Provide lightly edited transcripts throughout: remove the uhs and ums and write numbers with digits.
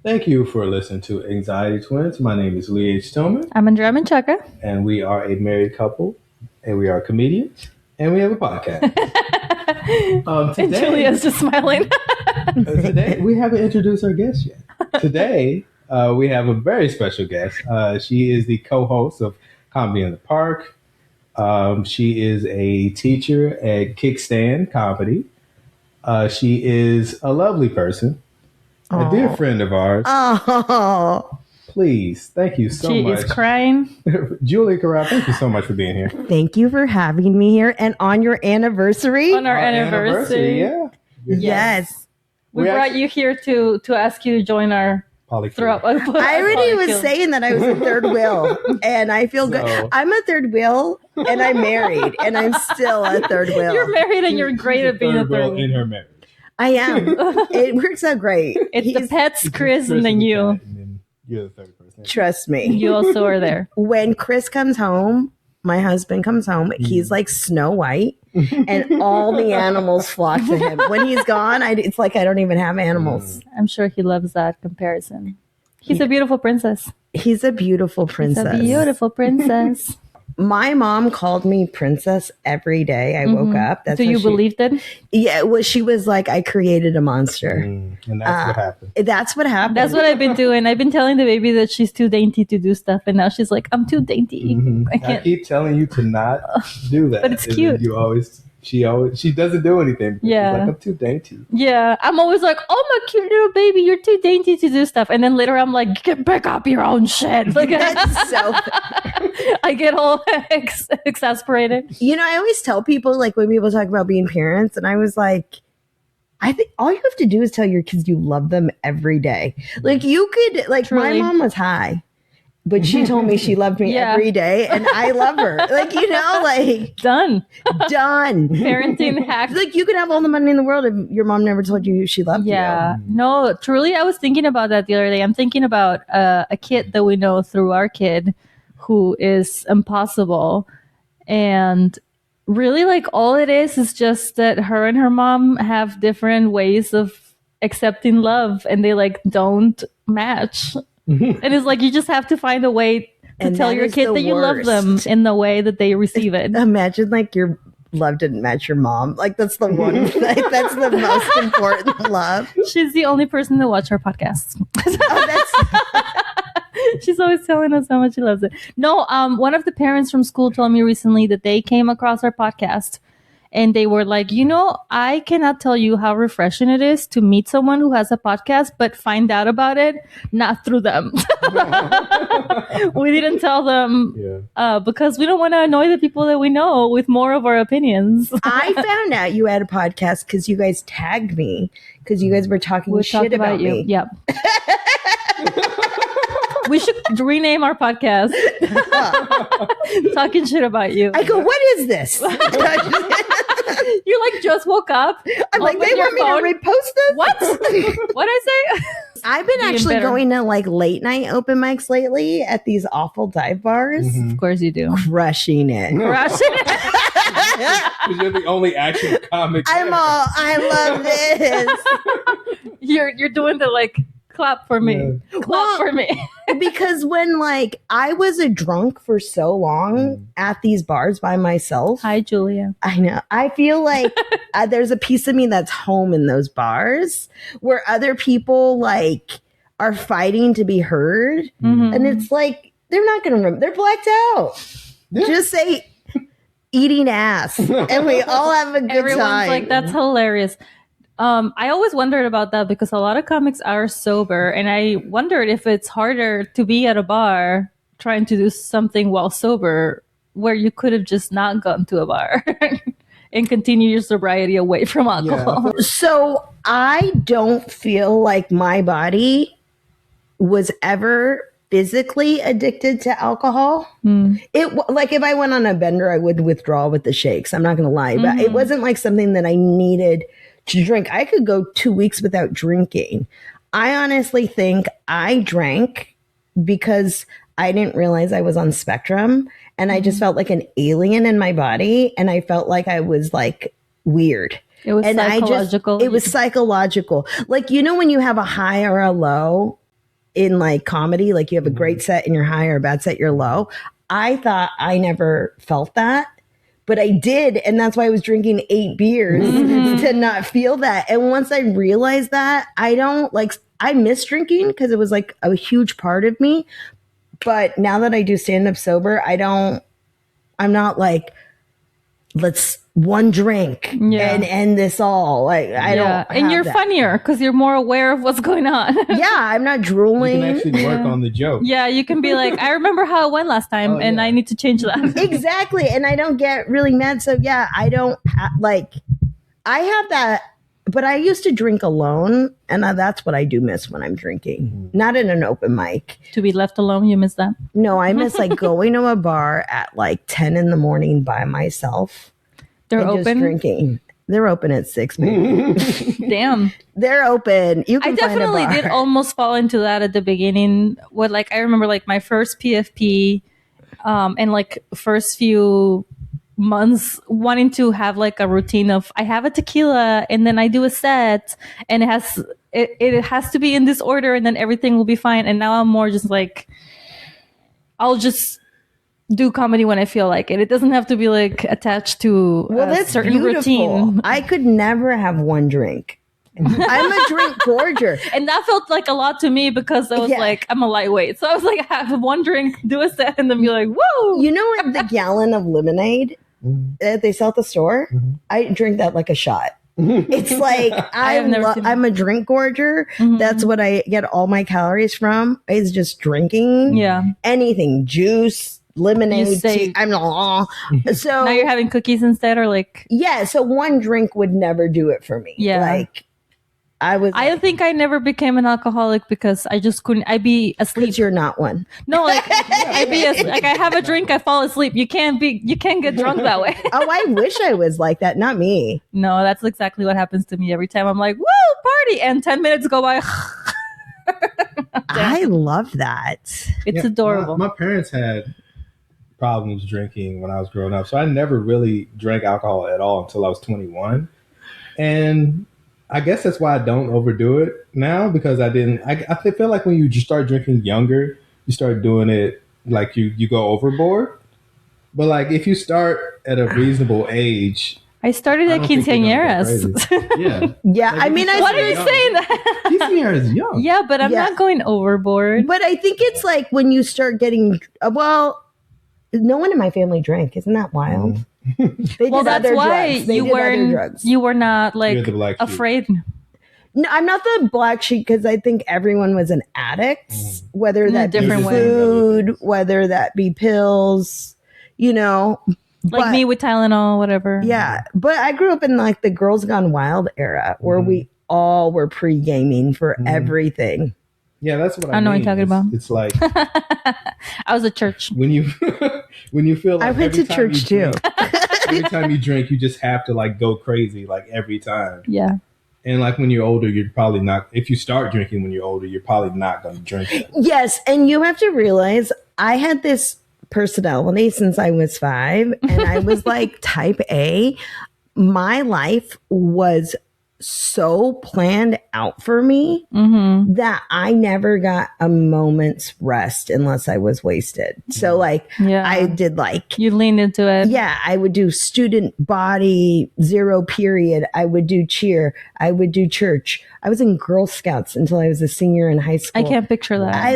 Thank you for listening to Anxiety Twins. My name is Lee H. Tillman, I'm Andrea Menchaca. and we are a married couple, and we are comedians, and we have a podcast. And Julia's just smiling. Today, we haven't introduced our guest yet. Today, we have a very special guest. She is the co-host of Comedy in the Park. She is a teacher at Kickstand Comedy. She is a lovely person, a dear friend of ours. Oh, Please, thank you so much. She is crying. Julia Corral, thank you so much for being here. thank you for having me here and on your anniversary. On our anniversary. Yeah. Yes. We brought you here to ask you to join our Polycule. I already was saying that I was a third wheel, and I feel good. I'm a third wheel, and I'm married, and I'm still a third wheel. You're married and you're great at being a third in wheel. her marriage. I am. It works out great. It's the pets, Chris, and then you. And then you're the third person. Trust me. You also are there. When Chris comes home, my husband comes home, he's like Snow White, and all the animals flock to him. When he's gone, it's like I don't even have animals. I'm sure he loves that comparison. He's a beautiful princess. He's a beautiful princess. He's a beautiful princess. My mom called me princess every day I woke up. That's So you how believed it? Yeah, well, she was like, I created a monster. And that's what happened. That's what happened. That's what I've been doing. I've been telling the baby that she's too dainty to do stuff, and now she's like, I'm too dainty. I I can't. keep telling you to not do that. But it's And cute. then she doesn't do anything. Yeah. She's like, I'm too dainty. Yeah, I'm always like, oh, my cute little baby, you're too dainty to do stuff. And then later I'm like, get back up your own shit. Like, That's so. I get all exasperated. You know, I always tell people, like, when people talk about being parents, and I was like, I think all you have to do is tell your kids you love them every day. Like, you could, like, Truly. my mom was high, but she told me she loved me Yeah. every day, and I love her. Like, you know, like, Done. done. Parenting hack. Like, you could have all the money in the world if your mom never told you she loved Yeah. you. No, truly, I was thinking about that the other day. I'm thinking about a kid that we know through our kid who is impossible. And really, like, all it is just that her and her mom have different ways of accepting love, and they, like, don't match. And it's like, you just have to find a way to And tell that your is kid the that you love them worst. in the way that they receive it. Imagine, like, your love didn't match your mom. Like, that's the one, like, that's the most important love. She's the only person to watch our podcast. Oh, that's She's always telling us how much she loves it. No, one of the parents from school told me recently that they came across our podcast and they were like, I cannot tell you how refreshing it is to meet someone who has a podcast, but find out about it not through them. We didn't tell them because we don't want to annoy the people that we know with more of our opinions. I found out you had a podcast because you guys tagged me because you guys were talking We'll shit talk about you. me. Yep. We should rename our podcast Talking Shit About You. I go, what is this? You like just woke up. I'm like, opened they your want me phone. to repost this? What? What'd I say? I've been Being actually better. going to like late night open mics lately at these awful dive bars. Of course you do. Crushing it. Rush it. Because you're the only action comic. I'm all, I love this. You're doing the like clap for me. Clap Well, for me. Because when like I was a drunk for so long at these bars by myself. Hi, Julia. I know. I feel like there's a piece of me that's home in those bars where other people like are fighting to be heard. Mhm. And it's like, they're not going to remember. They're blacked out. Yeah. Just say eating ass. And we all have a good Everyone's time. like, that's hilarious. I always wondered about that because a lot of comics are sober, and I wondered if it's harder to be at a bar trying to do something while sober, where you could have just not gone to a bar and continue your sobriety away from alcohol. So I don't feel like my body was ever physically addicted to alcohol. It like if I went on a bender, I would withdraw with the shakes. I'm not going to lie, but it wasn't like something that I needed to drink. I could go 2 weeks without drinking. I honestly think I drank because I didn't realize I was on spectrum, and I just felt like an alien in my body, and I felt like I was like weird. It was And psychological. it was psychological. Like, you know, when you have a high or a low in like comedy, like you have a great set and you're high or a bad set, you're low. I thought I never felt that, but I did. And that's why I was drinking 8 beers to not feel that. And once I realized that, I miss drinking because it was like a huge part of me. But now that I do stand up sober, I'm not like, let's one drink and end this all. Like I don't. And you're funnier because you're more aware of what's going on. Yeah, I'm not drooling. You can actually work on the joke. Yeah, you can be like, I remember how it went last time, and I need to change that. Exactly, and I don't get really mad. So yeah, I don't I have that, but I used to drink alone, and that's what I do miss when I'm drinking. Not in an open mic. To be left alone, you miss that? No, I miss like going to a bar at like 10 in the morning by myself. They're and open? Just drinking. They're open at 6, baby. Damn. They're open. You can I definitely did almost fall into that at the beginning. I remember like my first PFP and like first few months wanting to have like a routine of I have a tequila and then I do a set and it has to be in this order and then everything will be fine. And now I'm more just like I'll just do comedy when I feel like it. It doesn't have to be like attached to a certain routine. I could never have one drink. I'm a drink gorger. And that felt like a lot to me because I was like, I'm a lightweight. So I was like, I have one drink, do a set, and then be like, whoa. You know what? The gallon of lemonade that they sell at the store? I drink that like a shot. It's like I'm a drink gorger. That's what I get all my calories from. Is just drinking. Yeah. Anything, juice, lemonade, tea. So now you're having cookies instead, or like so one drink would never do it for me. Yeah. Like I think I never became an alcoholic because I just couldn't. I'd be asleep. Because you're not one. No, like I'd be like I have a drink, I fall asleep. You can't get drunk that way. Oh, I wish I was like that. Not me. No, that's exactly what happens to me every time. I'm like, woo, party, and 10 minutes go by. I love that. It's adorable. My parents had problems drinking when I was growing up, so I never really drank alcohol at all until I was 21, and I guess that's why I don't overdo it now because I feel like when you just start drinking younger, you start doing it like you go overboard. But like if you start at a reasonable age, I started at quinceañeras. Yeah. Like, I mean, what are you saying? That quinceañera is young. Yeah, but I'm not going overboard. But I think it's like when you start getting no one in my family drank. Isn't that wild? That's why you were not like afraid. No, I'm not the black sheep because I think everyone was an addict, whether that be food, whether that be pills, like me with Tylenol, whatever. Yeah, but I grew up in like the Girls Gone Wild era where we all were pre-gaming for everything. Yeah, that's what I know what you're talking about. It's like I was at church. When you feel like I went to church too. Every time you drink, you just have to like go crazy like every time. Yeah. And like when you're older, you're probably not. If you start drinking when you're older, you're probably not going to drink. Yes, and you have to realize I had this personality since I was 5, and I was like type A. My life was so planned out for me that I never got a moment's rest unless I was wasted. So like I did like you leaned into it. Yeah, I would do student body 0 period. I would do cheer. I would do church. I was in Girl Scouts until I was a senior in high school. I can't picture that. I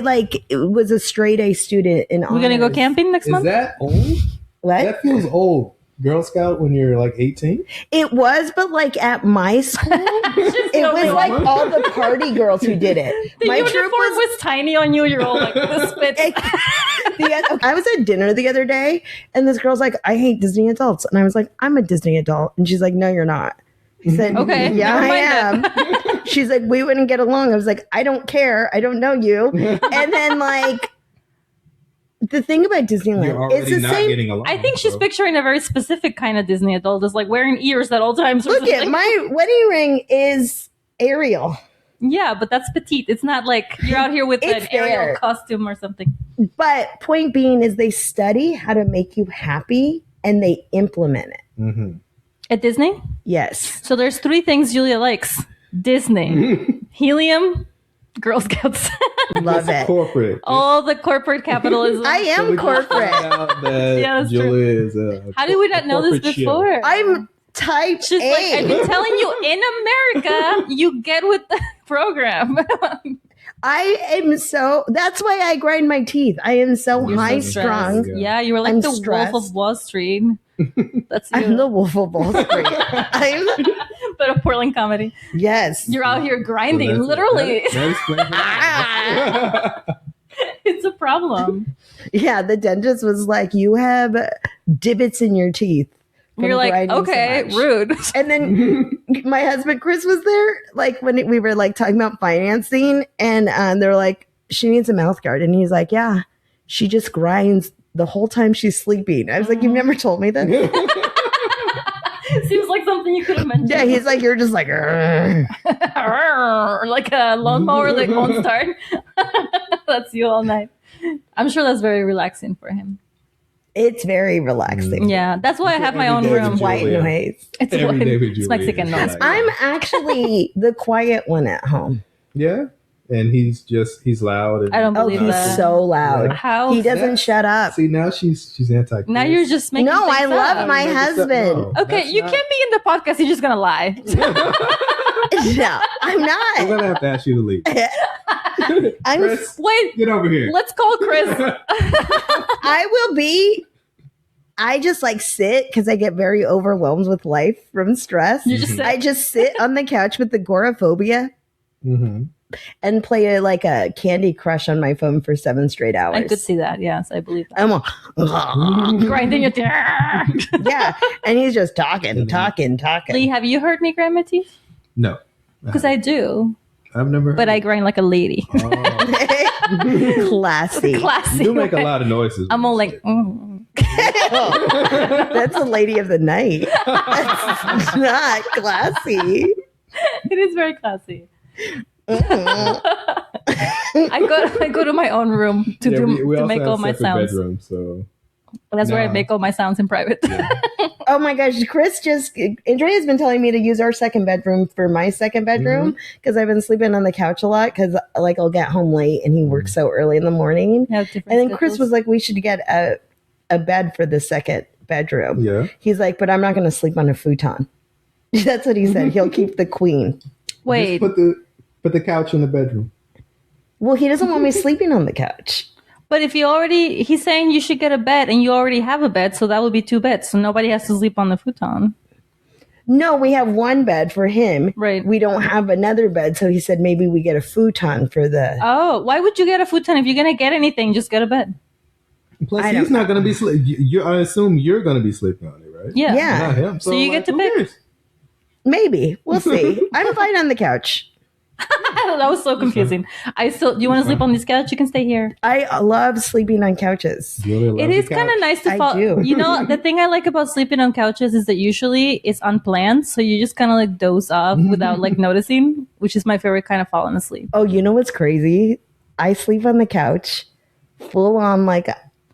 was a straight A student in honors. We're gonna go camping next month? Is that old? What? That feels old. Girl Scout when you're like 18? It was, but like at my school, it was like all the party girls who did it. My uniform was tiny on you. You're all like this fit. I was at dinner the other day, and this girl's like, "I hate Disney adults," and I was like, "I'm a Disney adult," and she's like, "No, you're not." I said, "Okay, yeah, I am." She's like, "We wouldn't get along." I was like, "I don't care. I don't know you." And then like. The thing about Disneyland is the same. Along, I think she's picturing a very specific kind of Disney adult, is like wearing ears at all times. Look at my wedding ring is Ariel. Yeah, but that's petite. It's not like you're out here with an Ariel costume or something. But point being is they study how to make you happy and they implement it. At Disney? Yes. So there's 3 things Julia likes: Disney, helium, Girl Scouts. Love it. Corporate. All the corporate capitalism. I am we corporate. found out that Yeah, that's Julia is a How did we not know this corporate before? I'm type She's A. like, I've been telling you, in America, you get with the program. I am so. That's why I grind my teeth. I am so You're high so strung. stressed. Yeah, you were like I'm the stressed. Wolf of Wall Street. That's you. I'm the Wolf of Wall Street. I'm But a Portland comedy. yes. You're out here grinding, So that's- literally. That explains it. It's a problem. Yeah, the dentist was like, "You have divots in your teeth." from You're like, grinding so okay, much." rude. And then my husband Chris was there, like when we were like talking about financing, and they're like, "She needs a mouth guard," and he's like, "Yeah, she just grinds the whole time she's sleeping." I was like, "You've never told me that." Seems like something you could have mentioned. Yeah, he's like, "You're just like." "Arr." Like a lawnmower that won't start. That's you all night. I'm sure that's very relaxing for him. It's very relaxing. Yeah, that's why I have my own Every day room. with White Julia. noise. It's Every white. day with It's Julia. Mexican noise. Like- I'm actually the quiet one at home. Yeah, and he's loud. And, I don't Oh, believe he's that. so loud. Yeah. How? He doesn't Yeah. shut up. See, now she's anti. Now you're just making. No, things I love up. my husband. Okay, you can't be in the podcast. You're just gonna lie. No, I'm I'm not. gonna have to ask you to leave. I'm. Chris, Wait, get over here. let's call Chris. I will be. I just like sit because I get very overwhelmed with life from stress. You just I said. just sit on the couch with the agoraphobia Mm-hmm. and play like a Candy Crush on my phone for 7 straight hours. I could see that. Yes, I believe that. I'm all, Grinding your teeth. yeah, and he's just talking. Lee, have you heard me grind my teeth? No, Because I do, I've never. but I grind like a lady. Oh. Classy. Classy. You do make a way. lot of noises. I'm all like, That's the lady of the night. That's not classy. It is very classy. Mm. I go to my own room to Yeah, we to also make have all my separate sounds. bedrooms, so That's where I Nah. make all my sounds in private. Oh my gosh, Andrea's been telling me to use our second bedroom for my second bedroom because I've been sleeping on the couch a lot because like I'll get home late and he works so early in the morning. Have different And then Chris schedules. was like, we should get a bed for the second bedroom. yeah. He's like, but I'm not going to sleep on a futon. That's what he said. He'll keep the queen. Wait, Just put the couch in the bedroom. Well, he doesn't want me sleeping on the couch. but if you already, he's saying you should get a bed and you already have a bed, so that would be 2 beds. So nobody has to sleep on the futon. No, we have one bed for him. Right. We don't have another bed. So he said maybe we get a futon for the. Oh, why would you get a futon? If you're going to get anything, just get a bed. Plus, I he's don't not going to be sleeping. I assume you're going to be sleeping on it, right? Yeah. Yeah. Not him. So you get to who pick. cares? Maybe. We'll see. I'm fine on the couch. That was so confusing. Do you want to sleep on this couch? You can stay here. I love sleeping on couches. Julia loves It the is kind of couch. nice to I fall. do. You know, the thing I like about sleeping on couches is that usually it's unplanned. So you just kind of like doze off without like noticing, which is my favorite kind of falling asleep. Oh, you know what's crazy? I sleep on the couch, full on like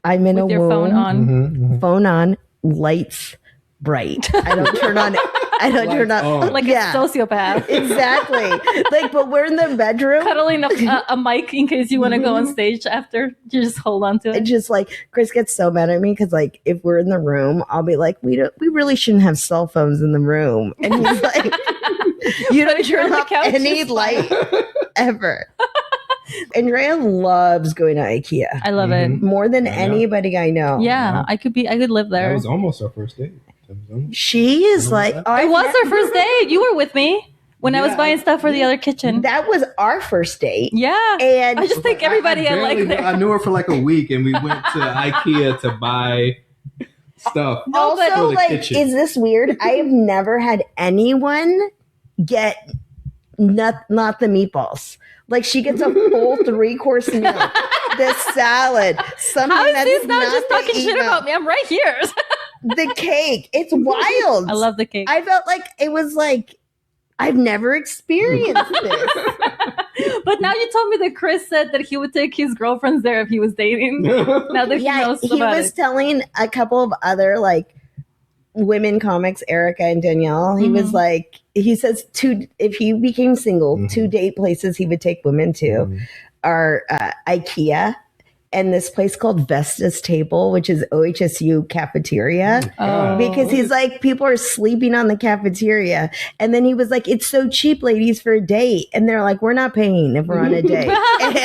I'm in With a your womb. phone on. Mhm. Phone on, lights bright. I don't turn on. I don't turn Lights on. on. Like yeah, a sociopath. exactly. Like, but we're in the bedroom. Cuddling a mic in case you want to go on stage after. You just hold on to It it. just like Chris gets so mad at me because like if we're in the room, I'll be like, we really shouldn't have cell phones in the room, and he's like, you don't if you're turn on the off couch, any it's light ever. Andrea loves going to IKEA I love it. more than I know. anybody I know. Yeah, I could live That there. was almost our first date. That was almost- She is like, oh, It was our first date. You were with me when I was Yeah, buying stuff for the other kitchen. that was our first date. Yeah. And I just think everybody I like barely- there. I knew her for like a week, and we went to IKEA to buy stuff. No, but- For also, the like, kitchen. is this weird? I have never had anyone get not the meatballs. Like she gets a full 3-course meal, the salad, something How is that's this not not just the talking shit email. about me? I'm right here. The cake. It's wild. I love the cake. I felt like it was like I've never experienced this. But now you told me that Chris said that he would take his girlfriends there if he was dating. Now that he Yeah, knows he about was it. telling a couple of other like women comics, Erica and Danielle. He was like, he says if he became single, 2 date places he would take women to. are IKEA and this place called Vesta's Table, which is OHSU cafeteria. Because he's like, people are sleeping on the cafeteria. And then he was like, it's so cheap, ladies, for a date. And they're like, we're not paying if we're on a date.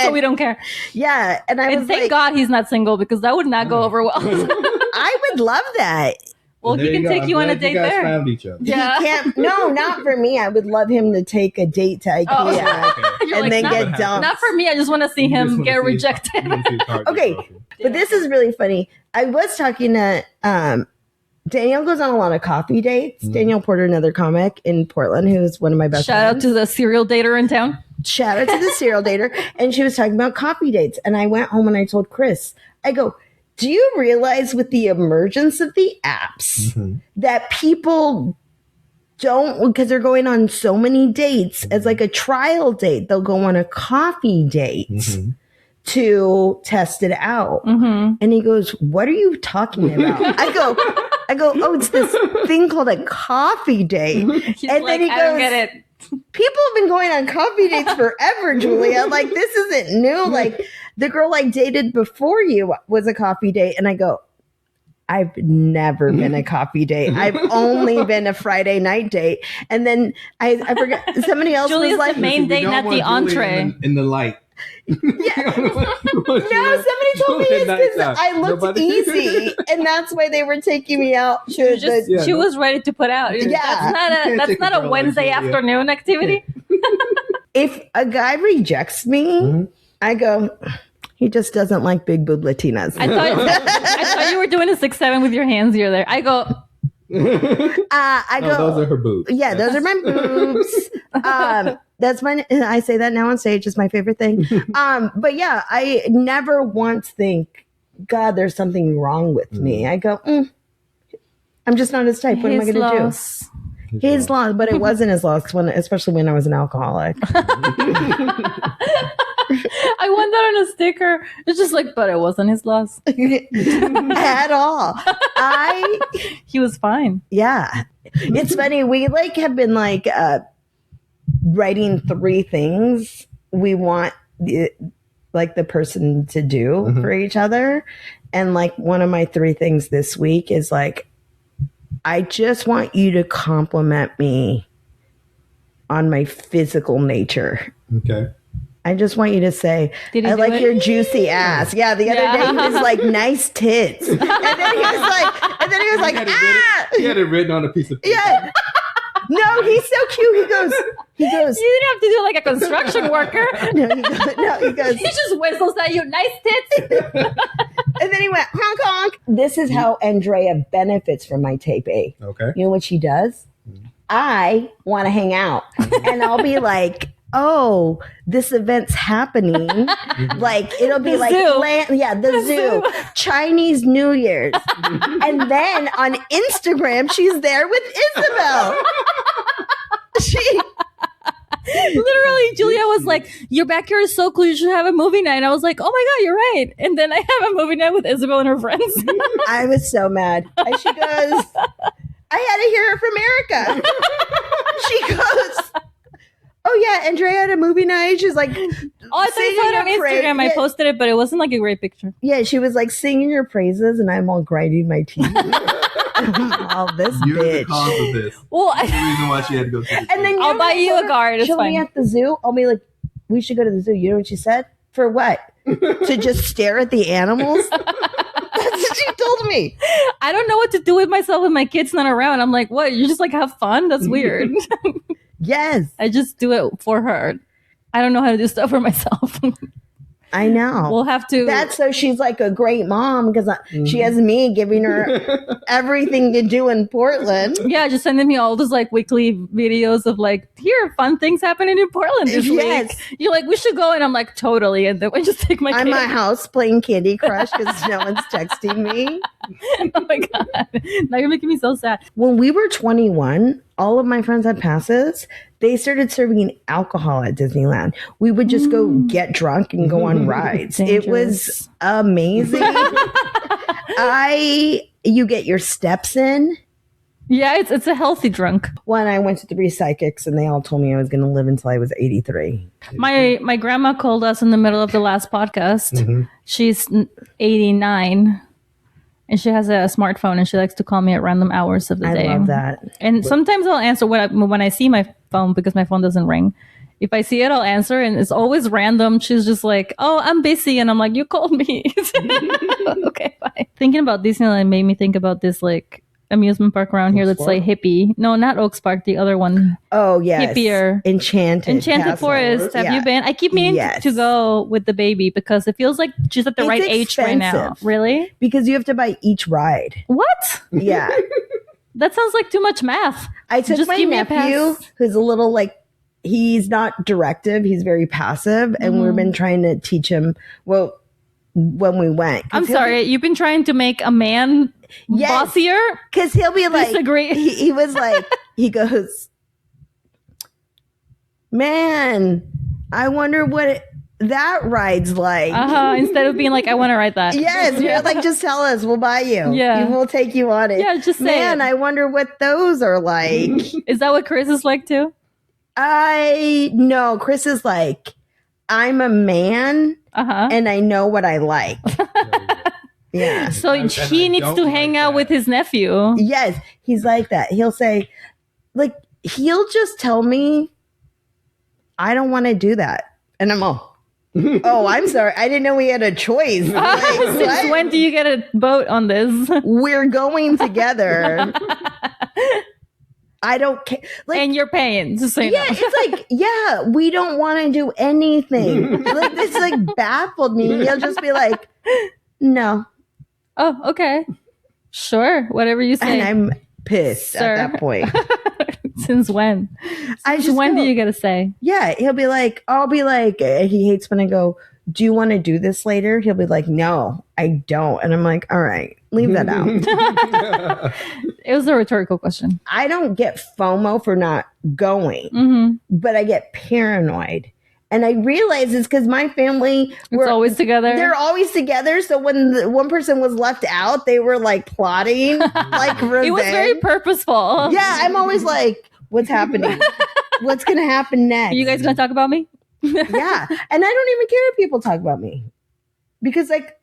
So we don't care. Yeah. And thank like, God he's not single, because that would not go over well. I would love that. Well, he can take you on a date there. Found each other. Yeah. He can't. No, not for me. I would love him to take a date to IKEA and then get dumped. Not for me. I just want to see him get rejected. Okay, but this is really funny. I was talking to Danielle goes on a lot of coffee dates. Danielle Porter, another comic in Portland, who's one of my best friends. Shout out to the serial dater in town. Shout out to the serial dater. And she was talking about coffee dates. And I went home and I told Chris, I go, do you realize with the emergence of the apps that people don't, because they're going on so many dates as like a trial date, they'll go on a coffee date to test it out. And he goes, what are you talking about? I go, oh, it's this thing called a coffee date. He's and like, then he goes, I don't get it. People have been going on coffee dates forever, Julia. Like, this isn't new. Like, the girl I dated before you was a coffee date. And I go, I've never been a coffee date. I've only been a Friday night date. And then I forgot, somebody else Julia's was like, the main date, not the entree. In the light. Yeah. No, somebody told me it's because I looked easy, and that's why they were taking me out. She was ready to put out. Yeah, that's not a Wednesday afternoon activity. If a guy rejects me, I go, he just doesn't like big boob Latinas. I thought you were doing a 6'7" with your hands here. There, I go. I go. Those are her boobs. Yeah, those are my boobs. That's my. I say that now on stage. It's my favorite thing. But yeah, I never once think, God, there's something wrong with me. I go, I'm just not his type. What am I going to do? His loss, but it wasn't his loss especially when I was an alcoholic. I want that on a sticker. It's just like, but it wasn't his loss at all. He was fine. Yeah, it's funny. We like have been like writing 3 things we want the person to do for each other, and like one of my 3 things this week is like, I just want you to compliment me on my physical nature. Okay. I just want you to say, I like your juicy ass. Yeah, the other day he was like, nice tits. And then he was like, ah! He had it written on a piece of paper. Yeah. No, he's so cute. He goes. You didn't have to do like a construction worker. He goes. He just whistles at you, nice tits. And then he went, honk, honk. This is how Andrea benefits from my tape A. Okay. You know what she does? I want to hang out. And I'll be like, oh, this event's happening. Like, it'll be like, the zoo, Chinese New Year's. And then on Instagram, she's there with Isabel. Literally, Julia was like, your backyard is so cool, you should have a movie night. And I was like, oh my God, you're right. And then I have a movie night with Isabel and her friends. I was so mad. She goes, I had to hear it from Erica. She goes, oh yeah, Andrea had a movie night. She's like, I saw it on Instagram. I posted it, but it wasn't like a great picture. Yeah, she was like singing your praises, and I'm all grinding my teeth. All this You're bitch. The cause of this. Well, that's the reason why she had to go to the zoo. And then I'll buy you a guard. It's fine. Me at the zoo. I'll be like, we should go to the zoo. You know what she said? For what? To just stare at the animals? That's what she told me. I don't know what to do with myself when my kid's not around. I'm like, what? You just like have fun? That's weird. Yes. I just do it for her. I don't know how to do stuff for myself. I know. We'll have to. That's so she's like a great mom because she has me giving her everything to do in Portland. Yeah, just sending me all those like weekly videos of like, here, fun things happening in Portland this week. You're like, we should go. And I'm like, totally. And then we just take my I'm at my house playing Candy Crush because no one's texting me. Oh my God. Now you're making me so sad. When we were 21, all of my friends had passes. They started serving alcohol at Disneyland. We would just go get drunk and go on rides. Dangerous. It was amazing. You get your steps in Yeah, it's a healthy drunk. When I went to 3 psychics and they all told me I was going to live until I was 83. My grandma called us in the middle of the last podcast. Mm-hmm. She's 89. And she has a smartphone, and she likes to call me at random hours of the day. I love that. And sometimes I'll answer when I see my phone, because my phone doesn't ring. If I see it, I'll answer, and it's always random. She's just like, "Oh, I'm busy," and I'm like, "You called me." Okay, bye. Thinking about Disneyland made me think about this like amusement park around here that's like hippie. No, not Oaks Park. The other one. Oh yes, hippier. Enchanted Castle. Forest. Have you been? I keep meaning to go with the baby because it feels like she's at the right age right now. Really? Because you have to buy each ride. What? Yeah. That sounds like too much math. I took my nephew, who's a little like, he's not directive. He's very passive. And we've been trying to teach him, well, when we went. I'm sorry. You've been trying to make a man bossier? Because he'll be like, disagree. He was like, he goes, man, I wonder what that ride's like. Instead of being like, I want to ride that. Yes. You're like, just tell us. We'll buy you. Yeah. We'll take you on it. Yeah, just say man, I wonder what those are like. Is that what Chris is like too? No, Chris is like, I'm a man and I know what I like. Yeah. So he needs to hang out with his nephew. Yes. He's like that. He'll say, like, he'll just tell me, I don't want to do that. And I'm all, oh, I'm sorry. I didn't know we had a choice. Like, since when do you get a vote on this? We're going together. I don't care. Like, and you're paying to say no. It's like, yeah, we don't want to do anything. Like, this like baffled me. He'll just be like, no. Oh, okay. Sure. Whatever you say. And I'm pissed at that point. Since when? When do you get to say? Yeah. He'll be like, I'll be like, he hates when I go, do you want to do this later? He'll be like, no, I don't. And I'm like, all right, leave that out. It was a rhetorical question. I don't get FOMO for not going, but I get paranoid. And I realize it's because my family we're always together. They're always together. So when one person was left out, they were like plotting, like revenge. It was very purposeful. Yeah, I'm always like, what's happening? What's going to happen next? Are you guys going to talk about me? Yeah. And I don't even care if people talk about me. Because like,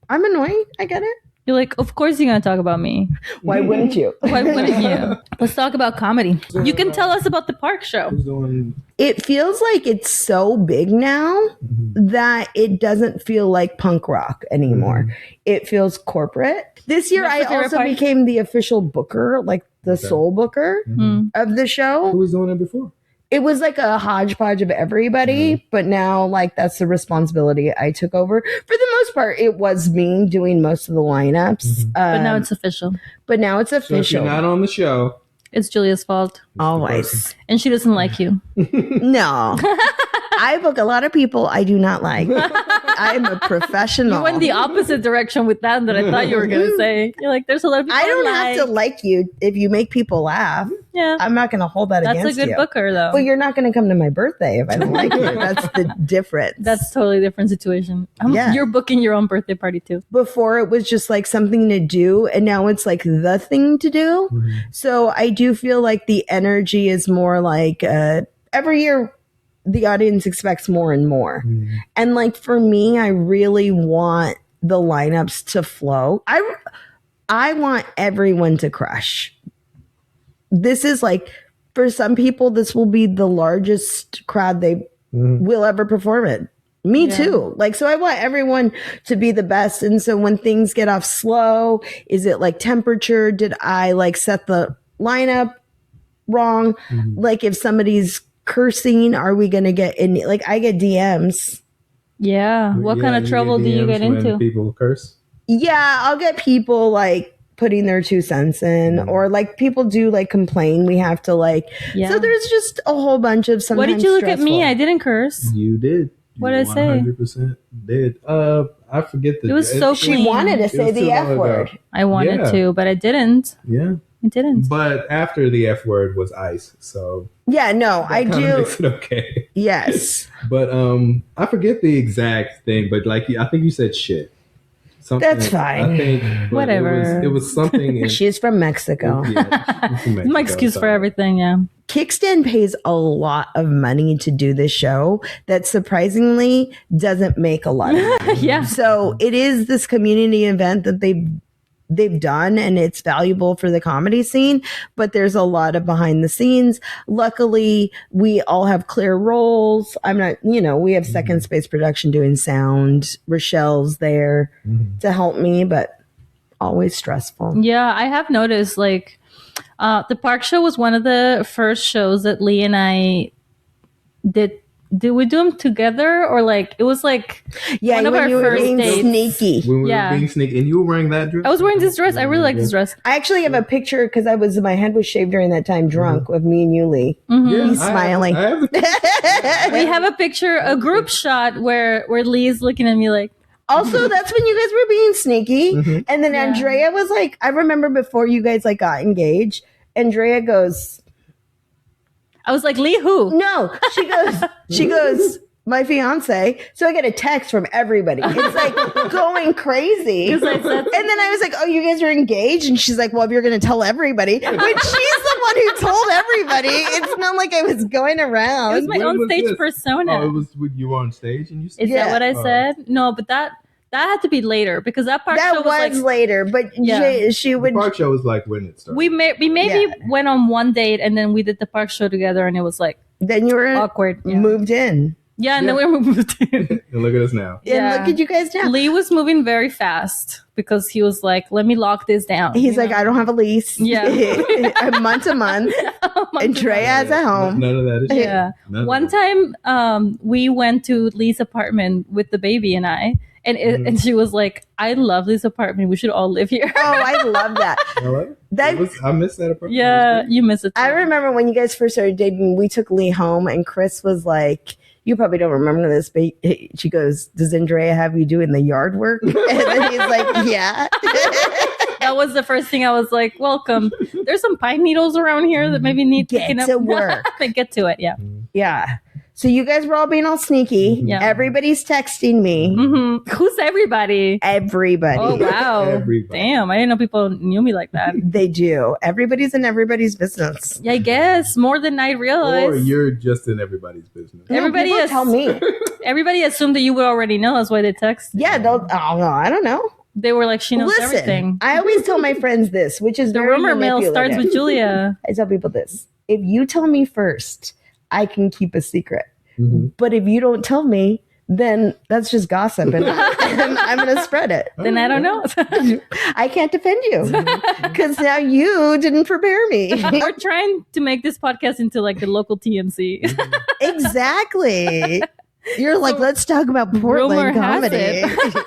I'm annoying. I get it. You're like, of course you're going to talk about me. Why wouldn't you? Why wouldn't you? Let's talk about comedy. You can tell us about the park show. It feels like it's so big now that it doesn't feel like punk rock anymore. It feels corporate. This year, I also became the official booker, like the sole booker of the show. Who was doing it before? It was like a hodgepodge of everybody, but now like that's the responsibility I took over. For the most part, it was me doing most of the lineups. But now it's official. So if you're not on the show, it's Julia's fault. Always. And she doesn't like you. No. I book a lot of people I do not like. I'm a professional. You went the opposite direction with that I thought you were going to say. You're like, there's a lot of people I don't have to like you if you make people laugh. Yeah. I'm not going to hold that against you. That's a good booker, though. Well, you're not going to come to my birthday if I don't like you. That's the difference. That's totally different situation. You're booking your own birthday party, too. Before, it was just like something to do, and now it's like the thing to do. So I do feel like the energy is more like every year, the audience expects more and more. And like for me, I really want the lineups to flow. I want everyone to crush. This is like, for some people, this will be the largest crowd they will ever perform in. Me too. Like, so I want everyone to be the best. And so when things get off slow, is it like temperature? Did I like set the lineup wrong? Like if somebody's cursing, are we going to get in? Like I get DMs. Yeah. What kind of trouble do you get into? People curse? Yeah, I'll get people like putting their 2 cents in, or like people do like complain. We have to like, so there's just a whole bunch of sometimes. What did you look at me? I didn't curse. You did. What did I say? 100% did. I forget the. It was so clean. She wanted to say the F word. I wanted to, but I didn't. Yeah. I didn't. But after the F word was ice, so. Yeah, no, I do. Makes it okay. Yes. But I forget the exact thing, but like I think you said shit. something. That's fine. I think but Whatever. It was something. She's from Mexico. Yeah, she's from Mexico, My excuse for so- everything, yeah. Kickstand pays a lot of money to do this show that surprisingly doesn't make a lot of money. Yeah. So it is this community event that they've done, and it's valuable for the comedy scene, but there's a lot of behind the scenes. Luckily, we all have clear roles. I'm not, we have second space production doing sound. Rochelle's there to help me, but always stressful. Yeah, I have noticed like the park show was one of the first shows that Lee and I did. Did we do them together or like it was like Yeah, one of when our you were first being dates? sneaky. When we Yeah. were being sneaky, and you were wearing that dress. I was wearing this dress. I really like this dress. I actually have a picture because my head was shaved during that time, drunk, with me and Yuli. Yeah, He's smiling. I have the- We have a picture, a group shot where Lee's looking at me like, Also, that's when you guys were being sneaky. And then Andrea was like, I remember before you guys like got engaged, Andrea goes, I was like, Lee, who? no, she goes, my fiance. So I get a text from everybody. It's like going crazy. And then I was like, oh, you guys are engaged? And she's like, well, if you're going to tell everybody. But she's the one who told everybody. It's not like I was going around. It was my When own was stage this? persona. Oh, it was when you were on stage and you said Is Yeah. that what I said? No, but that had to be later because that part show That was was like later, but Yeah. she the would. park show was like when it started. we maybe Yeah. went on one date and then we did the park show together and it was like Then you were awkward. Yeah, moved in. yeah and then we moved in. and look at us now. Yeah. And look at you guys now. Lee was moving very fast because he was like, let me lock this down. He's you like, know? I don't have a lease. Yeah. A month to month. Andrea has a home. None of that is Yeah. None of One that. time, we went to Lee's apartment with the baby and I, and she was like, "I love this apartment. We should all live here." Oh, I love that. You know what? That- I missed that apartment. Yeah, you miss it. Too. I remember when you guys first started dating, we took Lee home and Chris was like, you probably don't remember this, but she goes, does Andrea have you doing the yard work? And then he's like, yeah. That was the first thing I was like, "Welcome." There's some pine needles around here that maybe need Get picking up. to work. Get to it. Yeah. Yeah. So you guys were all being all sneaky. Yeah. Everybody's texting me. Who's everybody? Everybody. Oh wow! Everybody. Damn, I didn't know people knew me like that. They do. Everybody's in everybody's business. Yeah, I guess more than I Or realized. you're just in everybody's business. Everybody People is- tell me. Everybody assumed that you would already know. That's why they text. Yeah, they'll. Oh no, I don't know. They were like, "She knows Listen, everything." I always tell my friends this, which is The very rumor mill starts manipulative. with Julia. I tell people this: if you tell me first, I can keep a secret. But if you don't tell me, then that's just gossip, and I'm going to spread it. Then I don't know. I can't defend you because now you didn't prepare me. We're trying to make this podcast into like the local TMC. Exactly. You're like, let's talk about Rumor Portland has comedy. it.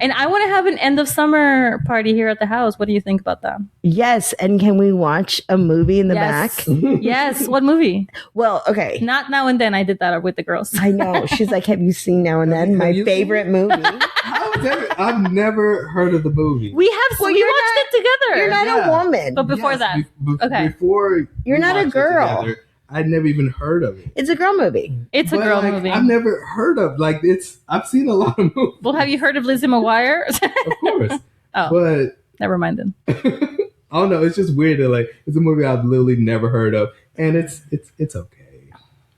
And I want to have an end of summer party here at the house. What do you think about that? Yes, and can we watch a movie in the Yes. back? Yes. What movie? Well, okay. Not Now and Then. I did that with the girls. I know. She's like, have you seen Now and Then? My Have you favorite movie. How is that? I've never heard of the movie. We have. Well, we you're watched not- it together. You're not Yeah. a woman. But before Yes, that, okay. Before You're we not a watched it girl. together, I'd never even heard of it. It's a girl movie. it's a But, girl like, movie. I've never heard of I've seen a lot of movies, Well, have you heard of Lizzie McGuire? of course. Oh. But Never mind then. I don't know. It's just weird that it's a movie I've literally never heard of, and it's okay.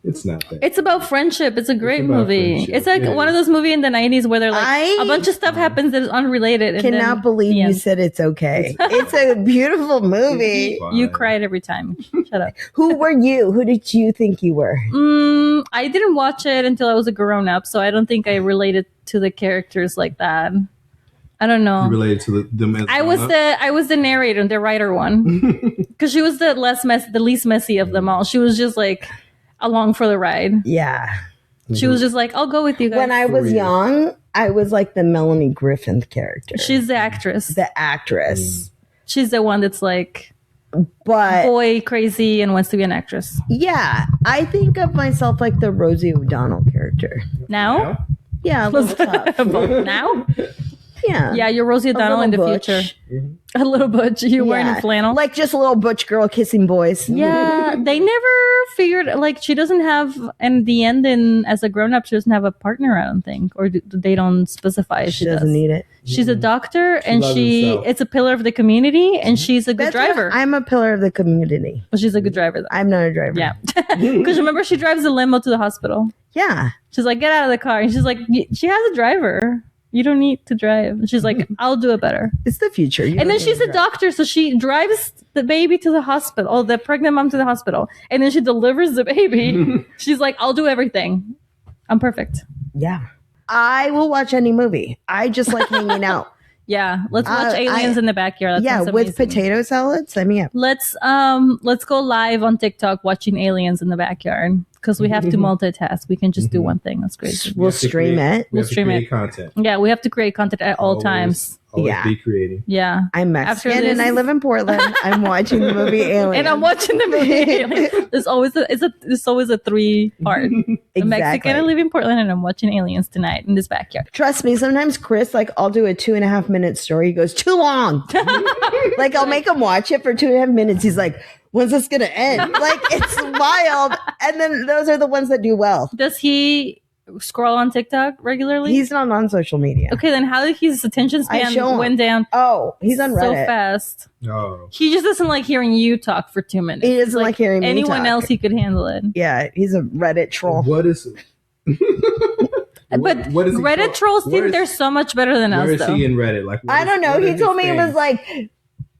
It's not that. It's about friendship. It's a great about movie. friendship. It's like It one of is. those movies in the 90s where they're like I a bunch of stuff happens that is unrelated. And Cannot then believe the you end. said it's okay. It's a beautiful movie. You Fine. cried every time. Shut up. Who were you? Who did you think you were? I didn't watch it until I was a grown up, so I don't think I related to the characters like that. I don't know. You related to them as I was the narrator, the writer one, because she was the least messy of them all. She was just like along for the ride. Yeah. She was just like, "I'll go with you guys." When I was Weird. young, I was like the Melanie Griffin character. She's the actress. the actress. She's the one that's like But boy crazy and wants to be an actress. yeah, I think of myself like the Rosie O'Donnell character. Now, Yeah, a little tough. now, Yeah. yeah, you're Rosie O'Donnell in the little butch. future. A little butch. You wearing a flannel. Like just a little butch girl kissing boys. Yeah, they never figured like she doesn't have, in the end, and as a grown up, she doesn't have a partner. I don't think, or they don't specify. If She doesn't need it. She's a doctor, and loves it's a pillar of the community, and she's a good driver. I'm a pillar of the community. But she's a good driver, though. I'm not a driver. Yeah, because remember she drives a limo to the hospital. Yeah. She's like, get out of the car, and she's like, she has a driver. You don't need to drive. And she's like, I'll do it better. It's the future. And then she's a doctor, so she drives the baby to the hospital, or the pregnant mom to the hospital, and then she delivers the baby. She's like, I'll do everything. I'm perfect. Yeah. I will watch any movie. I just like hanging out. Yeah, let's watch Aliens in the Backyard. That sounds with amazing. potato salad. Sign me up. Let's go live on TikTok watching Aliens in the Backyard, because we have to multitask. We can just do one thing. That's crazy. We'll stream it. We'll stream it. Content. Yeah, we have to create content at all times. Always be creating. Yeah. I'm Mexican and I live in Portland. I'm watching the movie Aliens. And I'm watching the movie Aliens. There's always a 3-part. Exactly. I'm Mexican, I live in Portland, and I'm watching Aliens tonight in this backyard. Trust me, sometimes Chris, like, I'll do a 2.5-minute story. He goes, too long. Like, I'll make him watch it for 2.5 minutes. He's like, when's this going to end? Like, it's wild. And then those are the ones that do well. Does he scroll on TikTok regularly? He's not on social media. Okay, then how did his attention span went down? Oh, he's on Reddit. So fast. Oh. He just doesn't like hearing you talk for 2 minutes. He doesn't like hearing me anyone talk. else, he could handle it. Yeah, he's a Reddit troll. What is But what is Reddit trolls think they're so much better than us, Where is though. he in Reddit? Like, I don't know. He told me it was like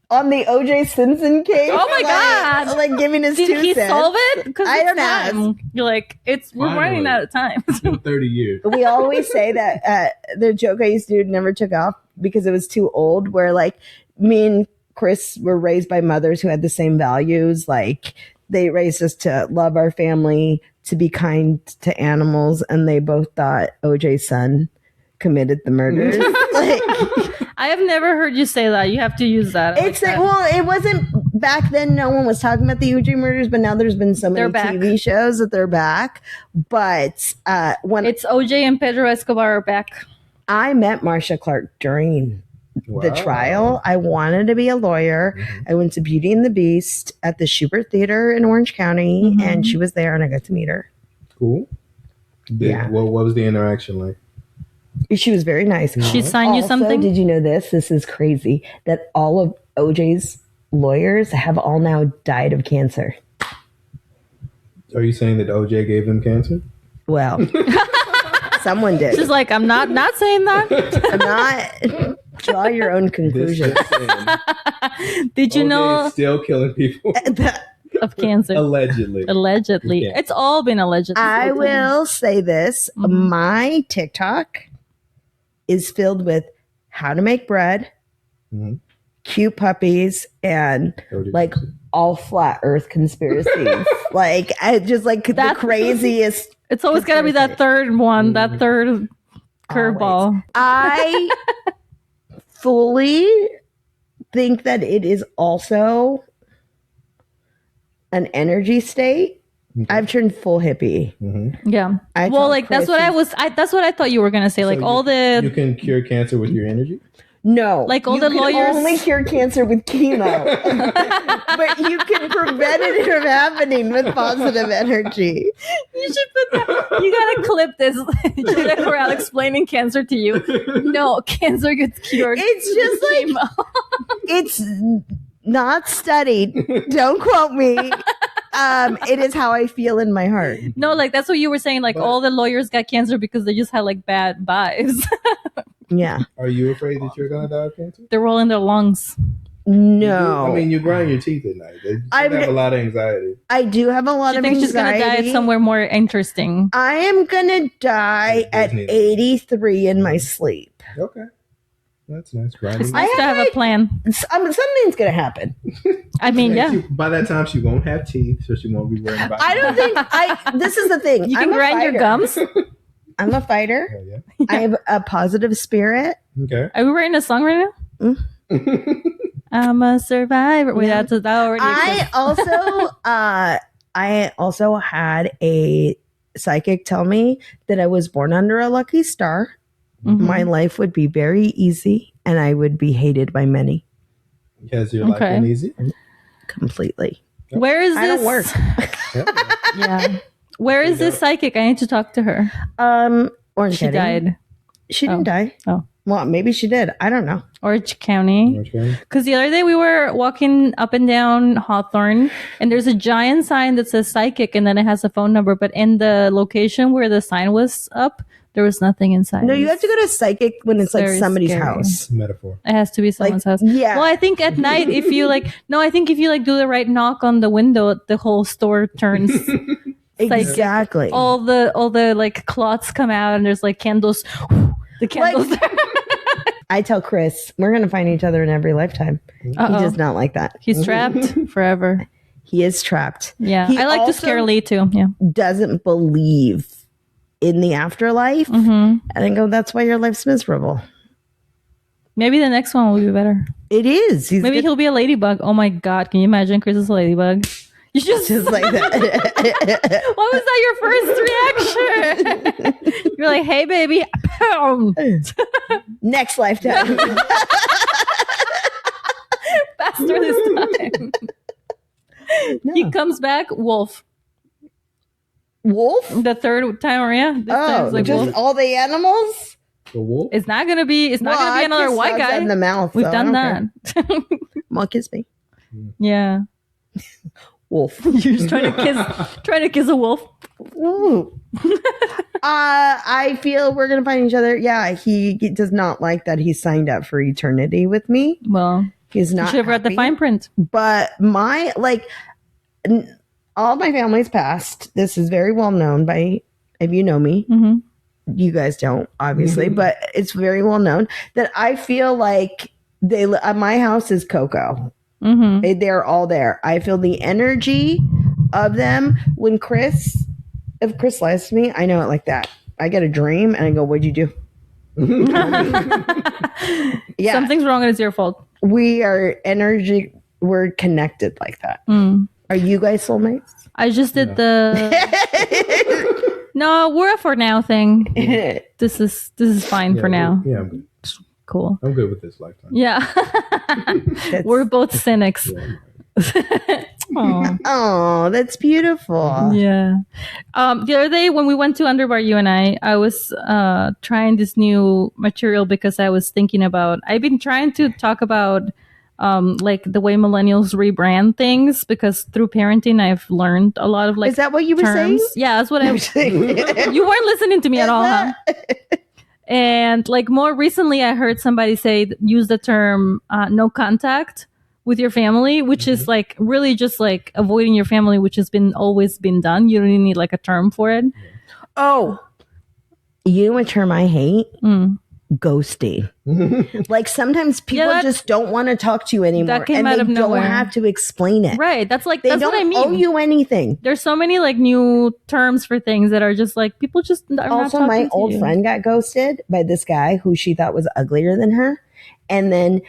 on the O.J. Simpson case. Oh my God. Like giving his 2 Did he cents. solve it? Because I don't know. You're like, we're running out of time. It's been 30 years. We always say that the joke I used to do never took off because it was too old, where like me and Chris were raised by mothers who had the same values. Like they raised us to love our family, to be kind to animals, and they both thought OJ's son committed the murders. Like, I have never heard you say that. You have to use that. It's like, well, it wasn't back then. No one was talking about the OJ murders, but now there's been so many TV shows that they're back. But when it's OJ and Pedro Escobar are back. I met Marcia Clark during the trial. I wanted to be a lawyer. I went to Beauty and the Beast at the Schubert Theater in Orange County, and she was there, and I got to meet her. Cool. What was the interaction like? She was very nice. She signed you something? Did you know this? This is crazy. That all of OJ's lawyers have all now died of cancer. Are you saying that OJ gave them cancer? Well, someone did. She's like, I'm not saying that. I'm not. Draw your own conclusions. Did you OJ know? Is still killing people. Of cancer. Allegedly. Yeah. It's all been alleged. I will say this. My TikTok is filled with how to make bread, cute puppies, and like all flat earth conspiracies. Like I just like the craziest. It's always got to be that third one, that third curveball. I fully think that it is also an energy state. I've turned full hippie. Yeah. Well, like that's what that's what I thought you were gonna say. Like all you can cure cancer with your energy. No, like all you the can lawyers only cure cancer with chemo, but you can prevent it from happening with positive energy. You should put that. You gotta clip this. Julia Corral explaining cancer to you. No, cancer gets cured. It's just like it's not studied. Don't quote me. It is how I feel in my heart. No, like that's what you were saying. Like all the lawyers got cancer because they just had like bad vibes. Yeah. Are you afraid that you're gonna die of cancer? They're rolling their lungs. No. I mean, you grind your teeth at night. I have a lot of anxiety. I do have a lot of anxiety. She's gonna die somewhere more interesting. I am gonna die at 83 in my sleep. Okay. That's nice. Grinding. It's nice to have a plan. Something's gonna happen. I mean, yeah. By that time, she won't have teeth, so she won't be worried about. I don't think this is the thing. You can grind your gums. I'm a fighter. Oh, yeah. I have a positive spirit. Okay. Are we writing a song right now? I'm a survivor. Wait, that's that already. I also had a psychic tell me that I was born under a lucky star. My life would be very easy, and I would be hated by many. Has your life been easy? Completely. Where is this? I don't work. Yeah. Where is this psychic? I need to talk to her. Orange She County. died. She didn't die. Oh. Well, maybe she did. I don't know. Orange County. Because the other day we were walking up and down Hawthorne, and there's a giant sign that says psychic, and then it has a phone number. But in the location where the sign was up, there was nothing inside. No, you have to go to psychic when it's like very somebody's scary. house. Metaphor. It has to be someone's house. Yeah. Well, I think at night, if you like, no, I think if you like do the right knock on the window, the whole store turns. Exactly. All the like cloths come out, and there's like candles. The candles. I tell Chris, we're going to find each other in every lifetime. Uh-oh. He does not like that. He's trapped forever. He is trapped. Yeah. He I like to scare Lee too. Yeah. doesn't believe in the afterlife. And I go, that's why your life's miserable. Maybe the next one will be better. It is. Maybe he'll be a ladybug. Oh my God. Can you imagine Chris is a ladybug? You just like that. What was that your first reaction? You're like, hey, baby. Next lifetime. Faster this time. No. He comes back, wolf. Wolf? The third time around. This time it's like just wolf. all the animals? The wolf? It's not gonna be another white guy. In the mouth. We've so done I that. don't care. Well, kiss me. Yeah. Wolf. You're just trying to kiss a wolf. Ooh. I feel we're gonna find each other. Yeah, he does not like that he signed up for eternity with me. Well, he's not. You should have read the happy. fine print. But all my family's passed. This is very well known by, if you know me. Mm-hmm. You guys don't, obviously, but it's very well known that I feel like my house is Coco. Mm-hmm. They're all there. I feel the energy of them. If Chris lies to me, I know it like that. I get a dream and I go, what'd you do? Yeah. Something's wrong and it's your fault. We are energy. We're connected like that. Are you guys soulmates? I just did the no, we're a for now thing. This is fine for now. Yeah, I'm good. Cool. I'm good with this lifetime. Yeah. We're both cynics. Oh, that's beautiful. Yeah. The other day when we went to Underbar, you and I was trying this new material because I was thinking about, I've been trying to talk about like the way millennials rebrand things, because through parenting I've learned a lot of like. Is that what you were saying? Yeah, that's what I was saying. You weren't listening to me at all, huh? And like more recently I heard somebody use the term no contact with your family, which is like really just like avoiding your family, which has always been done. You don't even need like a term for it. Oh, you know what term I hate? Ghosting. Like sometimes people just don't want to talk to you anymore, that came and out they of nowhere. don't have to explain it. Right. That's like They that's don't what I mean. owe you anything. There's so many like new terms for things that are just like people just are Also, not my talking to old you. friend got ghosted by this guy who she thought was uglier than her, and then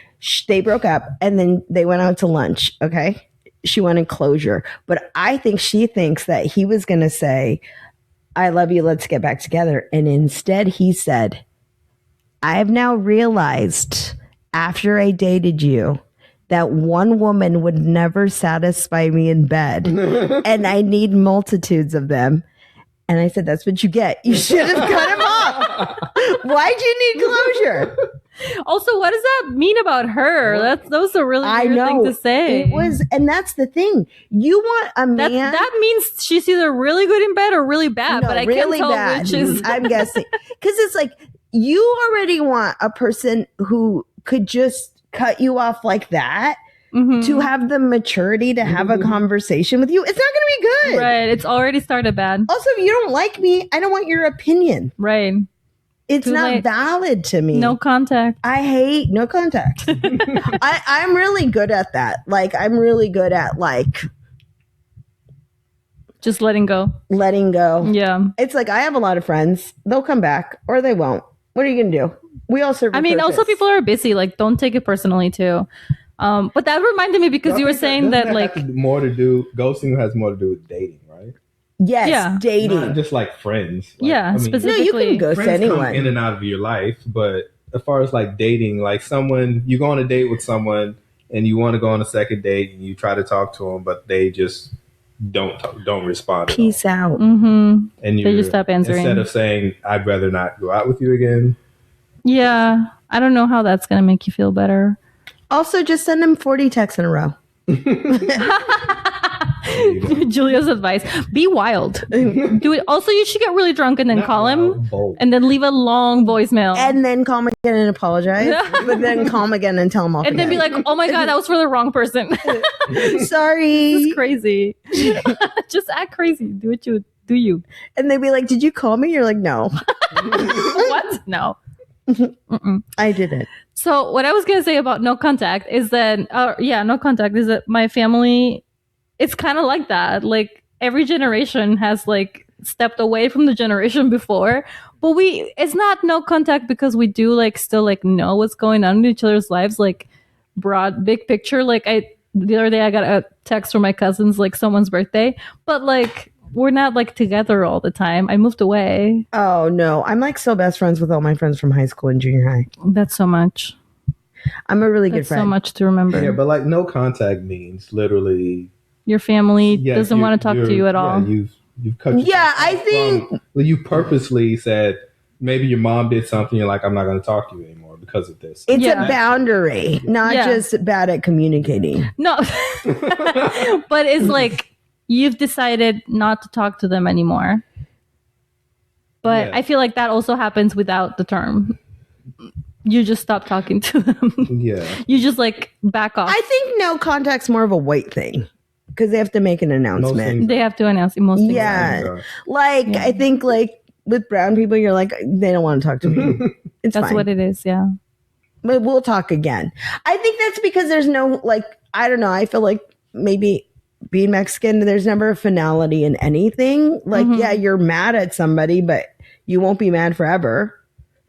they broke up, and then they went out to lunch. Okay, she wanted closure, but I think she thinks that he was going to say, "I love you, let's get back together," and instead he said, I have now realized after I dated you that one woman would never satisfy me in bed, and I need multitudes of them. And I said, that's what you get. You should have cut him off. Why'd you need closure? Also, what does that mean about her? That was a really weird thing to say. It was, and that's the thing. You want a man. That means she's either really good in bed or really bad, but I can't tell which is. I'm guessing. Because it's like, you already want a person who could just cut you off like that. To have the maturity to have a conversation with you. It's not going to be good. Right. It's already started bad. Also, if you don't like me, I don't want your opinion. Right. It's not valid to me. No contact. I hate no contact. I'm really good at that. Like, I'm really good at like just letting go. Letting go. Yeah. It's like I have a lot of friends. They'll come back or they won't. What are you going to do? We all serve. I mean, also people are busy. Like, don't take it personally too. But that reminded me because you were saying that like ghosting has more to do with dating, right? Yes, dating. Not just like friends. Like, specifically. No, you can ghost friends anyone. come in and out of your life, but as far as like dating, like someone, you go on a date with someone and you want to go on a second date and you try to talk to them, but they just don't respond. Peace out. Mm-hmm. And They just stop answering. Instead of saying, I'd rather not go out with you again. Yeah. I don't know how that's going to make you feel better. Also, just send them 40 texts in a row. Julia's advice: be wild. Do it. Also, you should get really drunk and then call him, and then leave a long voicemail, and then call him again and apologize, but then call him again and tell him off, and then be like, "Oh my god, that was for the wrong person." Sorry, this is crazy. Just act crazy. Do what you do. And they'd be like, "Did you call me?" You're like, "No." What? No. I didn't. So what I was gonna say about no contact is that, no contact is that my family. It's kind of like that. Like every generation has like stepped away from the generation before, but it's not no contact because we do like still like know what's going on in each other's lives, like broad big picture. Like the other day I got a text from my cousins, like someone's birthday, but like we're not like together all the time. I moved away. Oh no, I'm like still best friends with all my friends from high school and junior high. That's so much. I'm a really good friend. So much to remember. Yeah, but like no contact means literally. Your family doesn't want to talk to you at all. You've cut. Yeah, I think you purposely said maybe your mom did something. You're like, I'm not going to talk to you anymore because of this. It's a boundary, not just bad at communicating. No, but it's like you've decided not to talk to them anymore. But I feel like that also happens without the term. You just stop talking to them. Yeah, you just like back off. I think no contact's more of a white thing. Because they have to make an announcement. They have to announce it most things. Yeah. I think like with brown people, you're like, they don't want to talk to me. It's That's fine. what it is, yeah. But we'll talk again. I think that's because there's no, like, I don't know. I feel like maybe being Mexican, there's never a finality in anything. Like, yeah, you're mad at somebody, but you won't be mad forever.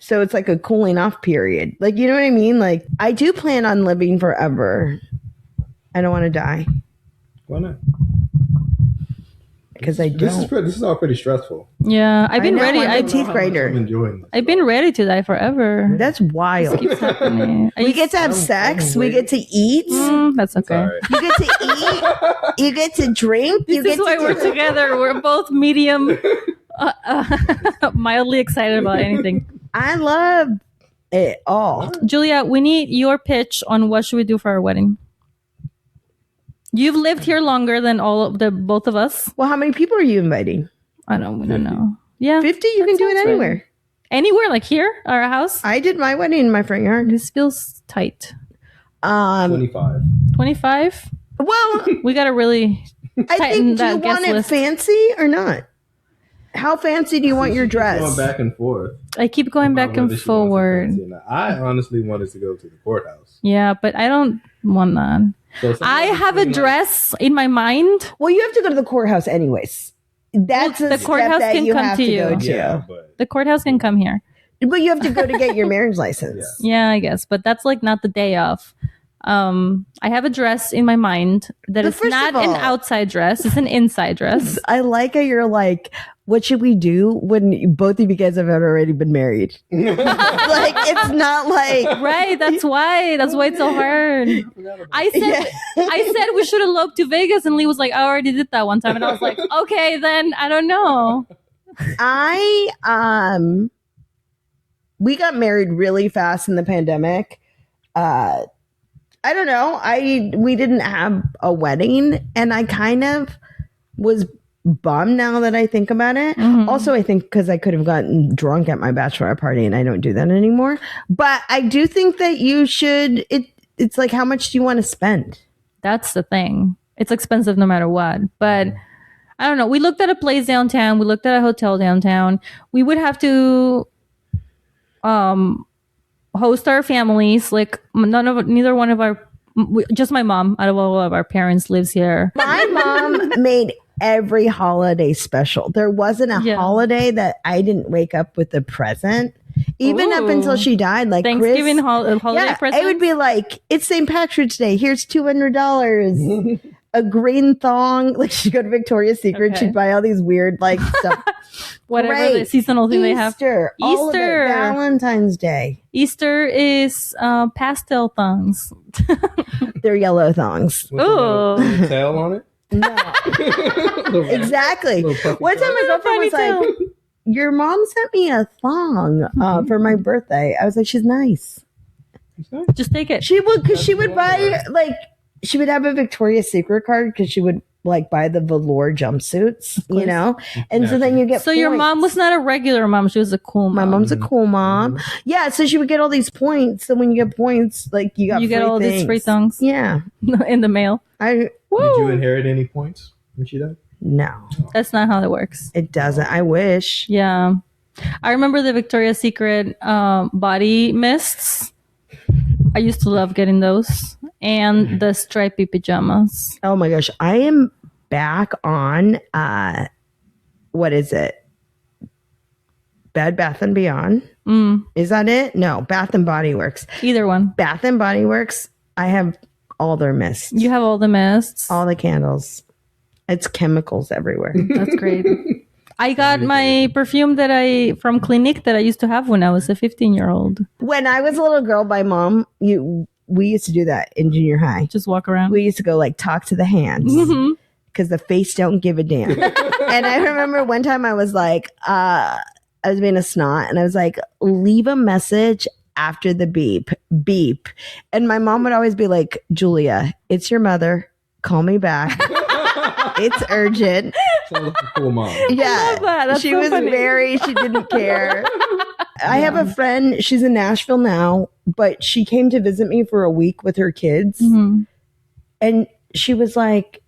So it's like a cooling off period. Like, you know what I mean? Like, I do plan on living forever. I don't want to die. Why not? Because I don't. This is all pretty stressful. Yeah, I've been ready. I'm a teeth grinder. I'm enjoying this. I've been ready to die forever. That's wild. This keeps happening. We get to have sex. We get to eat. That's okay. You get to eat. You get to drink. This is why we're together. We're both medium, mildly excited about anything. I love it all. Julia, we need your pitch on what should we do for our wedding. You've lived here longer than both of us. Well, how many people are you inviting? We don't know. Yeah, 50. You can do it anywhere. Right. Anywhere, like here, our house. I did my wedding in my front yard. This feels tight. 25. 25. Well, we gotta really. I think. Do you want it fancy or not? How fancy do you want your dress? Going back and forth. I keep going back and forward. I honestly wanted to go to the courthouse. Yeah, but I don't want that. So I have a dress in my mind. Well, you have to go to the courthouse anyways. That's the courthouse can come to you. Yeah, the courthouse can come here. But you have to go to get your marriage license. Yeah, I guess. But that's like not the day of. I have a dress in my mind that is not an outside dress. It's an inside dress. I like how you're like, what should we do when both of you guys have already been married? Like, it's not like... Right, that's why it's so hard. I said we should elope to Vegas, and Lee was like, I already did that one time. And I was like, okay, then I don't know. We got married really fast in the pandemic. I don't know. We didn't have a wedding, and I kind of was bummed now that I think about it. Also, I think because I could have gotten drunk at my bachelorette party, and I don't do that anymore. But I do think that you should. It's like, how much do you want to spend? That's the thing. It's expensive no matter what. But I don't know. We looked at a place downtown. We looked at a hotel downtown. We would have to host our families. Like neither one of just my mom out of all of our parents lives here. My mom made every holiday special. There wasn't a holiday that I didn't wake up with a present. Even up until she died, like Thanksgiving holiday present. It would be like, it's St. Patrick's Day. Here's $200. A green thong. Like, she'd go to Victoria's Secret. She'd buy all these weird like stuff. Whatever the seasonal thing they have. Easter. Valentine's Day. Easter is pastel thongs. They're yellow thongs. With a tail on it? No. Exactly. One time my girlfriend was like, your mom sent me a thong for my birthday. I was like, she's nice. Just take it. She would, because she would buy, like, she would have a Victoria's Secret card because she would, like, buy the velour jumpsuits, you know? And so then you get So your mom was not a regular mom. She was a cool mom. My mom's a cool mom. Yeah, so she would get all these points. So when you get points, like, you get all these free thongs. Yeah. In the mail. Did you inherit any points when she died? No. That's not how it works. It doesn't. I wish. Yeah. I remember the Victoria's Secret body mists. I used to love getting those. And the stripy pajamas. Oh my gosh. I am back on, what is it? Bed Bath & Beyond. Is that it? No, Bath & Body Works. Either one. Bath & Body Works. I have all their mists. You have all the mists. All the candles. It's chemicals everywhere. That's great. I got my perfume from Clinique that I used to have when I was a 15-year-old. When I was a little girl, my mom, we used to do that in junior high. Just walk around. We used to go like talk to the hands because the face don't give a damn. And I remember one time I was like, I was being a snot and I was like, leave a message after the beep. And my mom would always be like, Julia, it's your mother. Call me back. It's urgent. Sounds like a cool mom. Yeah. I love that. That's she so was funny. she didn't care. I have a friend, she's in Nashville now, but she came to visit me for a week with her kids. And she was like,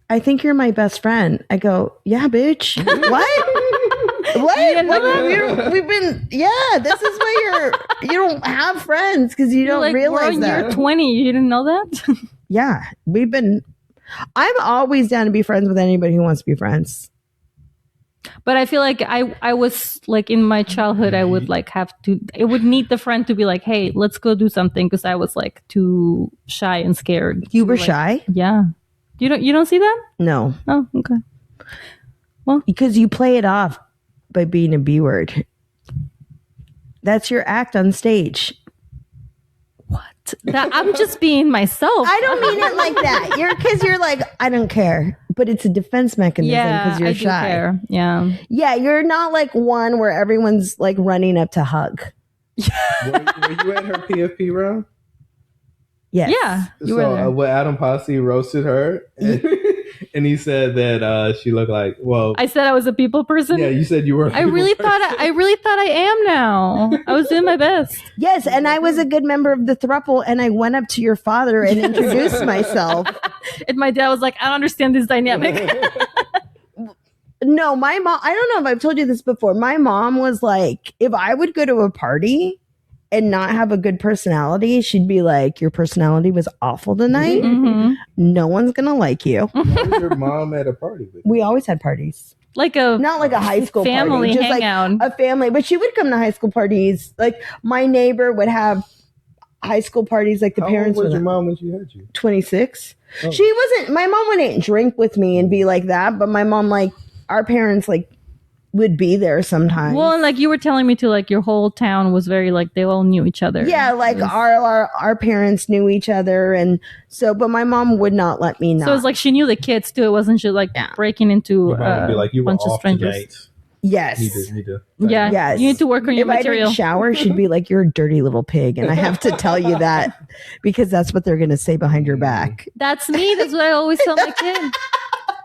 I think you're my best friend. I go, yeah, bitch. What? What? We've been, this is why you don't have friends because you don't realize that. You're 20. You didn't know that? Yeah. I'm always down to be friends with anybody who wants to be friends. But I feel like I was like in my childhood, I would like it would need the friend to be like, hey, let's go do something. Because I was like too shy and scared. You were shy? Yeah. You don't see that? No. Oh, okay. Well, because you play it off by being a B word. That's your act on stage. That I'm just being myself. I don't mean it like that. Because you're like, I don't care. But it's a defense mechanism because you're shy. Do care. Yeah. Yeah, you're not like one where everyone's like running up to hug. Were you at her PFP round? Yes. Yeah. You were there. When Adam Posse roasted her, and he said that she looked like, I said I was a people person. Yeah, you said you were. I really thought I am now. I was doing my best. Yes, and I was a good member of the throuple, and I went up to your father and introduced myself. And my dad was like, I don't understand this dynamic. No, my mom, I don't know if I've told you this before. My mom was like, if I would go to a party and not have a good personality, she'd be like, your personality was awful tonight. No one's going to like you. Why was your mom at a party? We always had parties. Not like a high school family party, just hangout. Like a family. But she would come to high school parties. Like my neighbor would have high school parties. Like the parents. How old was your mom when she had you? 26. Oh. She wasn't. My mom wouldn't drink with me and be like that. But my mom, like our parents, like would be there sometimes. Well, and like you were telling me too, like your whole town was very like they all knew each other. Yeah, like our parents knew each other, and so. But my mom would not let me know. So it's like she knew the kids too. It wasn't just like breaking into be like, you bunch were of strangers. Yes. Need to. Yeah. Yes. You need to work on your material. If I didn't shower, she'd be like, "You're a dirty little pig," and I have to tell you that because that's what they're going to say behind your back. That's me. That's what I always tell my kid.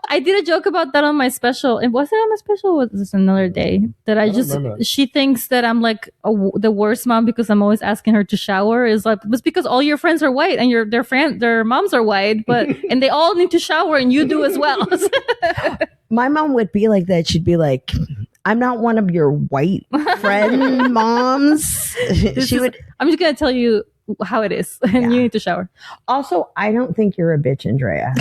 I did a joke about that on my special. And was it on my special? Or was this another day that she thinks that I'm like the worst mom because I'm always asking her to shower. Is like, it's because all your friends are white and their moms are white, but and they all need to shower and you do as well. My mom would be like that. She'd be like, I'm not one of your white friend moms. I'm just going to tell you how it is and you need to shower. Also, I don't think you're a bitch, Andrea.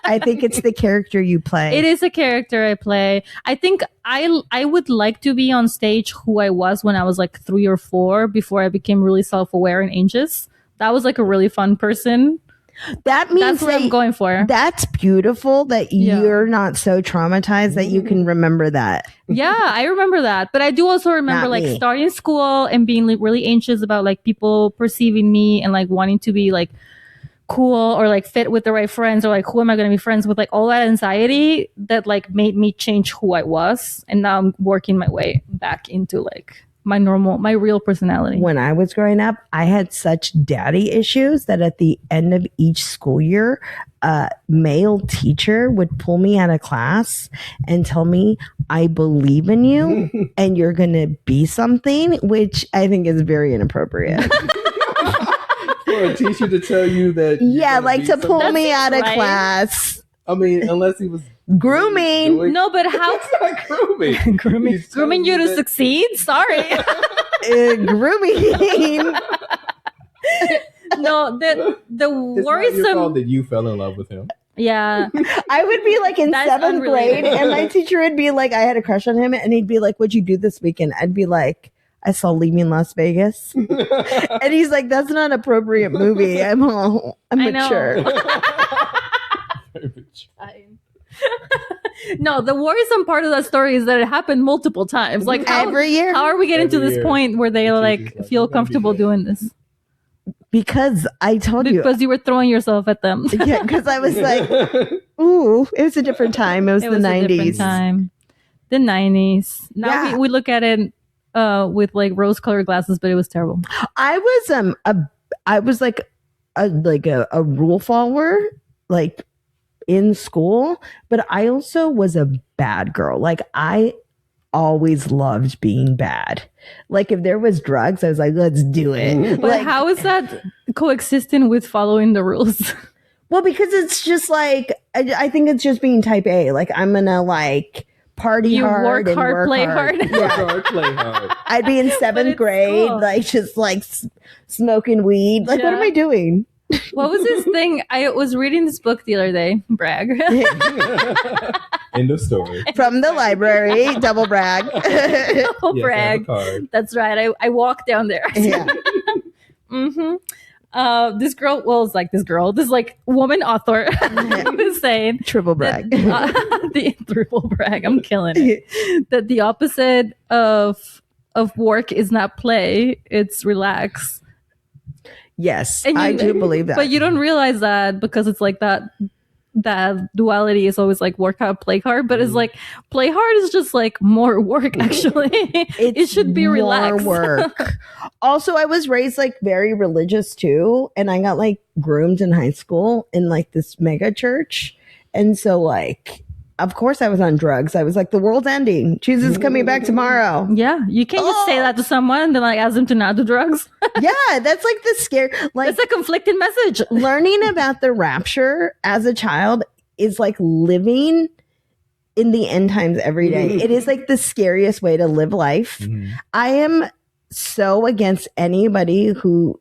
I think it's the character you play. It is a character I play. I think I would like to be on stage who I was when I was like 3 or 4 before I became really self-aware and anxious. That was like a really fun person. That means that's what I'm going for. That's beautiful that you're not so traumatized that you can remember that. Yeah, I remember that. But I do also remember like starting school and being like really anxious about like people perceiving me and like wanting to be like cool or like fit with the right friends or like who am I going to be friends with, like all that anxiety that like made me change who I was, and now I'm working my way back into like my real personality. When I was growing up, I had such daddy issues that at the end of each school year, a male teacher would pull me out of class and tell me, I believe in you and you're going to be something, which I think is very inappropriate. For a teacher to tell you that. Yeah, like to pull me out of right. class. I mean, unless he was Grooming. No, but how? It's not grooming. Grooming you to succeed? Sorry. Grooming. No, the It's not your worrisome. fault that you fell in love with him. Yeah. I would be like in That's 7th unrelated. grade and my teacher would be like, I had a crush on him and he'd be like, what'd you do this weekend? I'd be like, I saw Leaving Las Vegas. And he's like, that's not an appropriate movie. I'm I know. mature. No, the worrisome part of that story is that it happened multiple times. Like Every year. How are we getting to Every this year. point where they The like teacher's like, feel "Don't be comfortable bad." doing this? Because I told you. Because you were throwing yourself at them. Yeah, because I was like, ooh, it was a different time. It was It the was a 90s. different time. The 90s. Now Yeah. we look at it with like rose-colored glasses, but it was terrible. I was like a rule follower, like in school, but I also was a bad girl. Like I always loved being bad. Like if there was drugs, I was like, let's do it. But Like, how is that coexisting with following the rules? well, because it's just like I think it's just being type A. Like I'm gonna like party You hard, work and hard, work play hard. hard. Work Yeah. hard, play hard. I'd be in 7th it's grade, cool. like just like smoking weed. Like, what am Yeah. I doing? What was this thing? I was reading this book the other day. Brag. End of story. From the library, double brag. Oh, Yes, I have a brag. card. That's right. I walked down there. Yeah. This girl, well, it's like this like woman author was saying Triple that, brag. the triple brag. I'm killing it. That the opposite of work is not play; it's relax. Yes, And I do believe that. But you don't realize that because it's like that duality is always like work hard, play hard. But it's like play hard is just like more work. Actually, it should be more relaxed. work. Also, I was raised like very religious too, and I got like groomed in high school in like this mega church, and so like, of course, I was on drugs. I was like, the world's ending. Jesus is coming back tomorrow. Yeah, you can't just say that to someone and then like ask them to not do drugs. Yeah, that's like the scare. Like It's a conflicting message. learning about the rapture as a child is like living in the end times every day. It is like the scariest way to live life. I am so against anybody who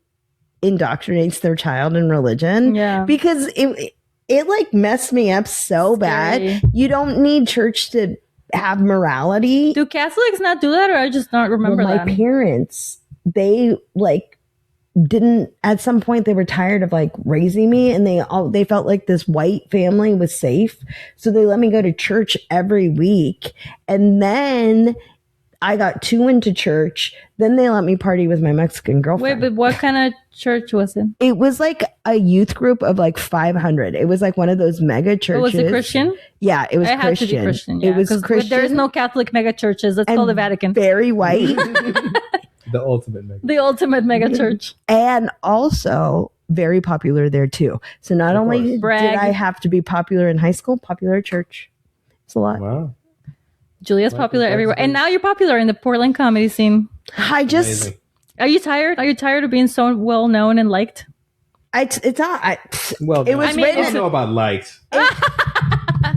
indoctrinates their child in religion Yeah. because it like messed me up so bad. Scary. You don't need church to have morality. Do Catholics not do that, or I just not remember Well, that? my parents, they like didn't, at some point they were tired of like raising me, and they felt like this white family was safe, so they let me go to church every week. And then I got too into church. Then they let me party with my Mexican Wait, girlfriend. but what kind of church was it? It was like a youth group of like 500. It was like one of those mega churches. Was it Christian? Yeah, it was It had Christian. to be Christian. Yeah, it was 'cause Christian. There's no Catholic mega churches. That's and called the Vatican. Very white. The ultimate mega. The ultimate mega church. And also very popular there too. So not Of only course. did Brag. I have to be popular in high school, popular at church. It's a lot. Wow. Julia's Well, popular that's everywhere, good. and now you're popular in the Portland comedy scene. I just, Amazing. Are you tired? Are you tired of being so well known and liked? it's not. Well, It was I written- don't know about likes.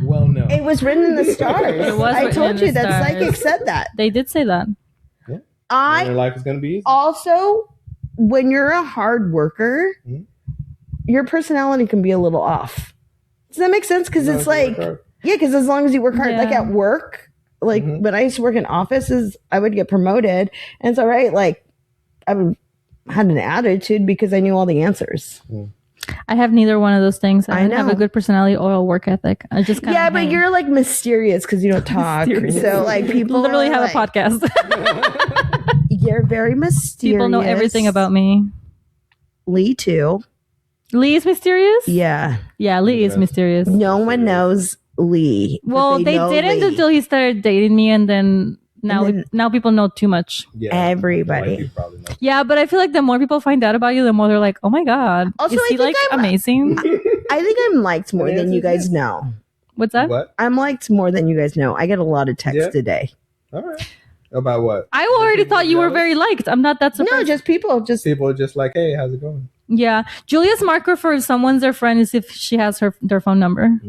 Well, no. It was written in the stars. It was I written told in you the that stars. psychic said that. They did say that. Your I life is going to be easy. also, when you're a hard worker, Mhm. your personality can be a little off. Does that make sense? Because As it's long as you like, work hard. yeah, because as long as you work hard, like Yeah. at work, like Mhm. when I used to work in offices, I would get promoted, and it's all right. Like had an attitude because I knew all the answers. I have neither one of those things. I I don't have a know. good personality or a work ethic. I just kind Yeah, of but you're like mysterious because you don't talk. Mysterious. So like people literally are have a like, podcast. You're very mysterious. People know everything about me. Lee too. Lee is mysterious? Yeah. Yeah, Lee is mysterious. No one knows Lee. Well, they didn't Lee. until he started dating me, and then now people know too much. Yeah, everybody. Probably know. Yeah, but I feel like the more people find out about you, the more they're like, "Oh my god, Also, is I he think like I'm- amazing?" I think I'm liked more than you guys know. What's that? What? I'm liked more than you guys know. I get a lot of texts a day. All right. About what? I already thought you were very liked. I'm not that surprised. No, just people. People are just like, hey, how's it going? Yeah, Julia's marker for if someone's their friend is if she has their phone number.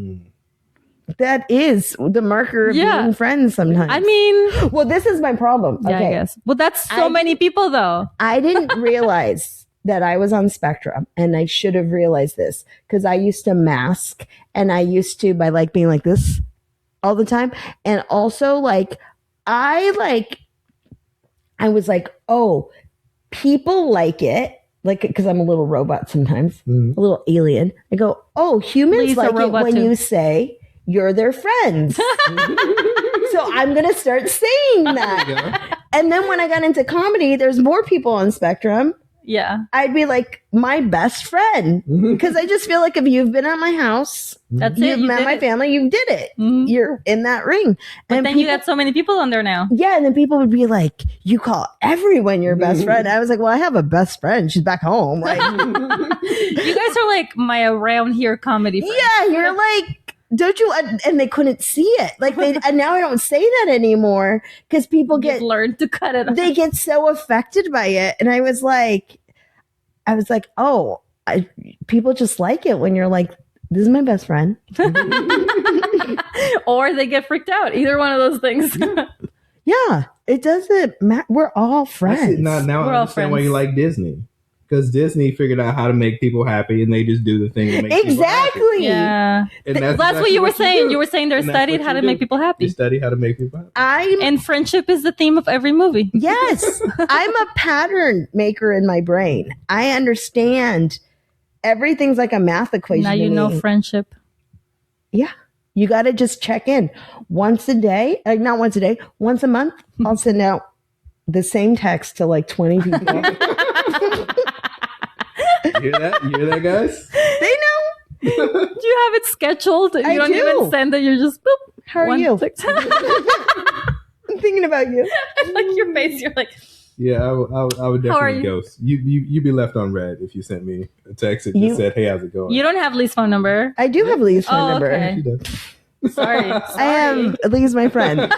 That is the marker of being friends sometimes. I mean, well, this is my problem. yeah, Okay. I guess. Well, that's so many people though. I didn't realize that I was on spectrum, and I should have realized this because I used to mask, and I used to by like being like this all the time, and also like I was like, oh, people like it. Like, because I'm a little robot sometimes, a little alien. I go, oh, humans Lee's like it when too. you say you're their friends. So I'm going to start saying that. And then when I got into comedy, there's more people on Spectrum. Yeah. I'd be like my best friend. Because I just feel like if you've been at my house, That's you've it. You met did my it. family, you did it. You're in that ring. But And then you got so many people on there now. yeah, and then people would be like, you call everyone your best friend. I was like, well, I have a best friend. She's back home. Like, You guys are like my around here comedy friends. yeah, you're like, don't you? And they couldn't see it. Like, and now I don't say that anymore because people You've learned to cut it off. they get so affected by it. And I was like, oh, people just like it when you're like, this is my best friend. Or they get freaked out. Either one of those things. Yeah, it doesn't matter. We're all friends. Now We're I all understand why friends. you like Disney. Because Disney figured out how to make people happy, and they just do the thing that makes people happy. Exactly. Yeah. And That's exactly what you were saying. do. You were saying they And that's studied what how you to make do. people You happy. study how to make people happy. And friendship is the theme of every movie. Yes, I'm a pattern maker in my brain. I understand everything's like a math equation. Now to you know me. friendship. Yeah. You got to just check in once a day, like not once a day, once a month. I'll send out the same text to like 20 people. You hear that? You hear that, guys? They know. Do you have it scheduled? You I don't do. even send it. You're just boop. How are one you? text. I'm thinking about you. Like your face. You're like, Yeah, I would How are definitely you? ghost. You'd be left on red if you sent me a text that just said, "Hey, how's it going?" you don't have Lee's phone number. I do have Lee's phone Oh, number. okay. She does. Sorry. I am Lee's my friend.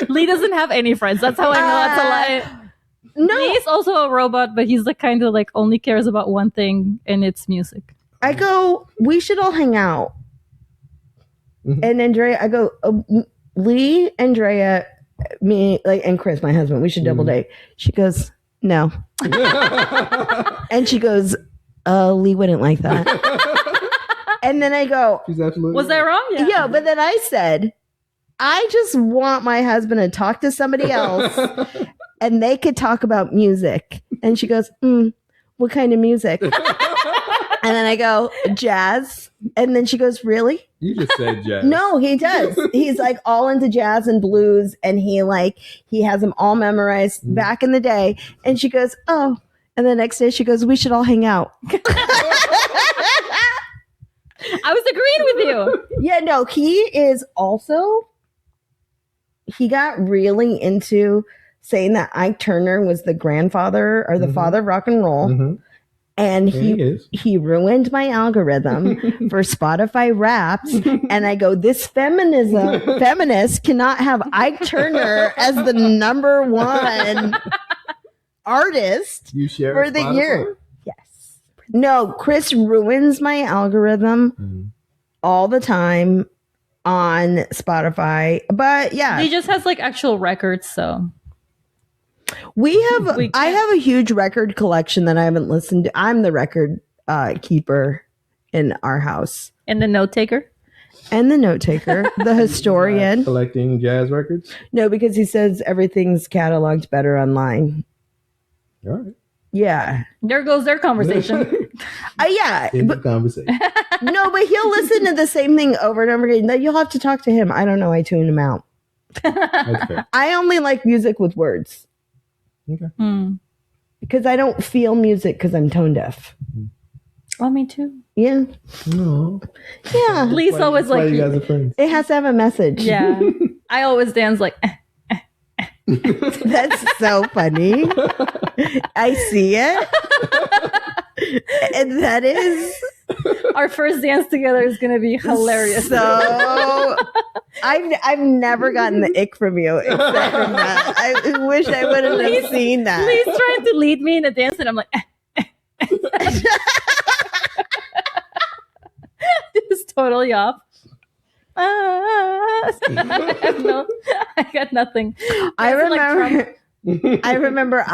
Lee doesn't have any friends. That's how I know that's a lie. No, He's also a robot, but he's the kind of like only cares about one thing, and it's music. I go, we should all hang out. And Andrea, I go, Lee, Andrea, me, like, and Chris, my husband, we should double date. She goes, no. And she goes, Lee wouldn't like that. And then I go, She's absolutely Was right. I wrong? yeah, but then I said, I just want my husband to talk to somebody else and they could talk about music. And she goes, what kind of music? And then I go, jazz. And then she goes, really? You just said jazz. No, he does. He's like all into jazz and blues, and he has them all memorized back in the day. And she goes, oh. And the next day she goes, we should all hang out. I was agreeing with you. Yeah, no, he got really into saying that Ike Turner was the grandfather or the father of rock and roll. Mhm. And Yeah, he is. he ruined my algorithm for Spotify Wraps. And I go, this feminist cannot have Ike Turner as the number one artist You share for the Spotify? year. Yes. No, Chris ruins my algorithm all the time on Spotify. But yeah, He just has like actual records, so I have a huge record collection that I haven't listened to. I'm the record keeper in our house. and the note taker. And the note taker, the historian. Collecting jazz records. No, because he says everything's cataloged better online. All right. Yeah. There goes their conversation. Yeah. In the But, conversation. no, but he'll listen to the same thing over and over again. You'll have to talk to him. I don't know. I tune him out. That's fair. I only like music with words. Okay. Hmm. because I don't feel music because I'm tone deaf. Oh, me too. Yeah. No. Yeah. Lee's always Why like, you guys are friends? It has to have a message. yeah. I always dance like, That's so funny. I see it. And that is our first dance together is going to be hilarious. so I've never gotten the ick from you except from that. I wish I wouldn't have seen that. Lee's trying to lead me in a dance, and I'm like, it's totally off. I got nothing. I remember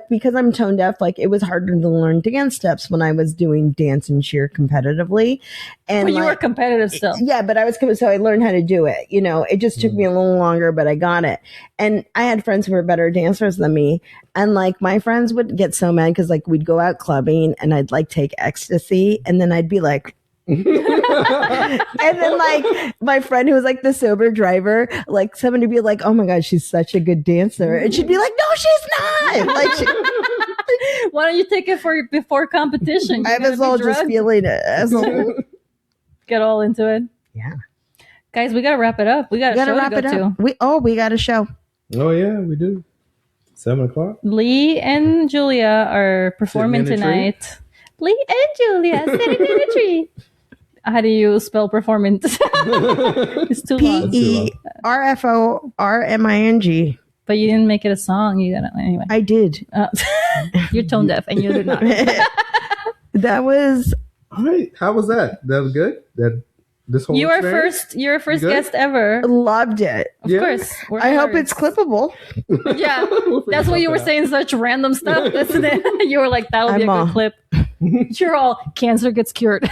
because I'm tone deaf, like it was harder to learn dance steps when I was doing dance and cheer competitively. And But you were competitive still. Yeah, but I was so I learned how to do it. You know, it just took me a little longer, but I got it. And I had friends who were better dancers than me. And like my friends would get so mad because like we'd go out clubbing and I'd like take ecstasy and then I'd be like and then like my friend who was like the sober driver, like somebody would be like, oh my god, she's such a good dancer, and she'd be like, no, she's not. Like why don't you take it for before competition? I was all just feeling it. Get all into it. Yeah, guys, we gotta wrap it up. We got a show to go to. We got a show. Oh yeah, we do. 7:00. Lee and Julia are performing tonight. Lee and Julia sitting in a tree. How do you spell performing? It's too long. PERFORMING. But you didn't make it a song. You gotta anyway. I did. You're tone deaf, and you did not. That was all right. How was that? That was good. This whole You're experience? our first guest ever. Loved it. Of course. I hope it's clippable. Yeah, that's what you were saying. Such random stuff, isn't it? You were like, "That'll be a good clip." You're all cancer gets cured.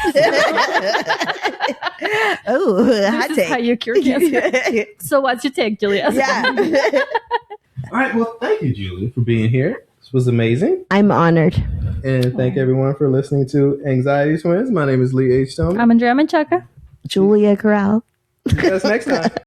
Oh, this is how you cure cancer. So what's your take, Julia? Yeah. All right. Well, thank you, Julie, for being here. This was amazing. I'm honored. And thank everyone for listening to Anxiety Twins. My name is Lee H. Stone. I'm Andrea Menchaca. Julia Corral. See you guys next time.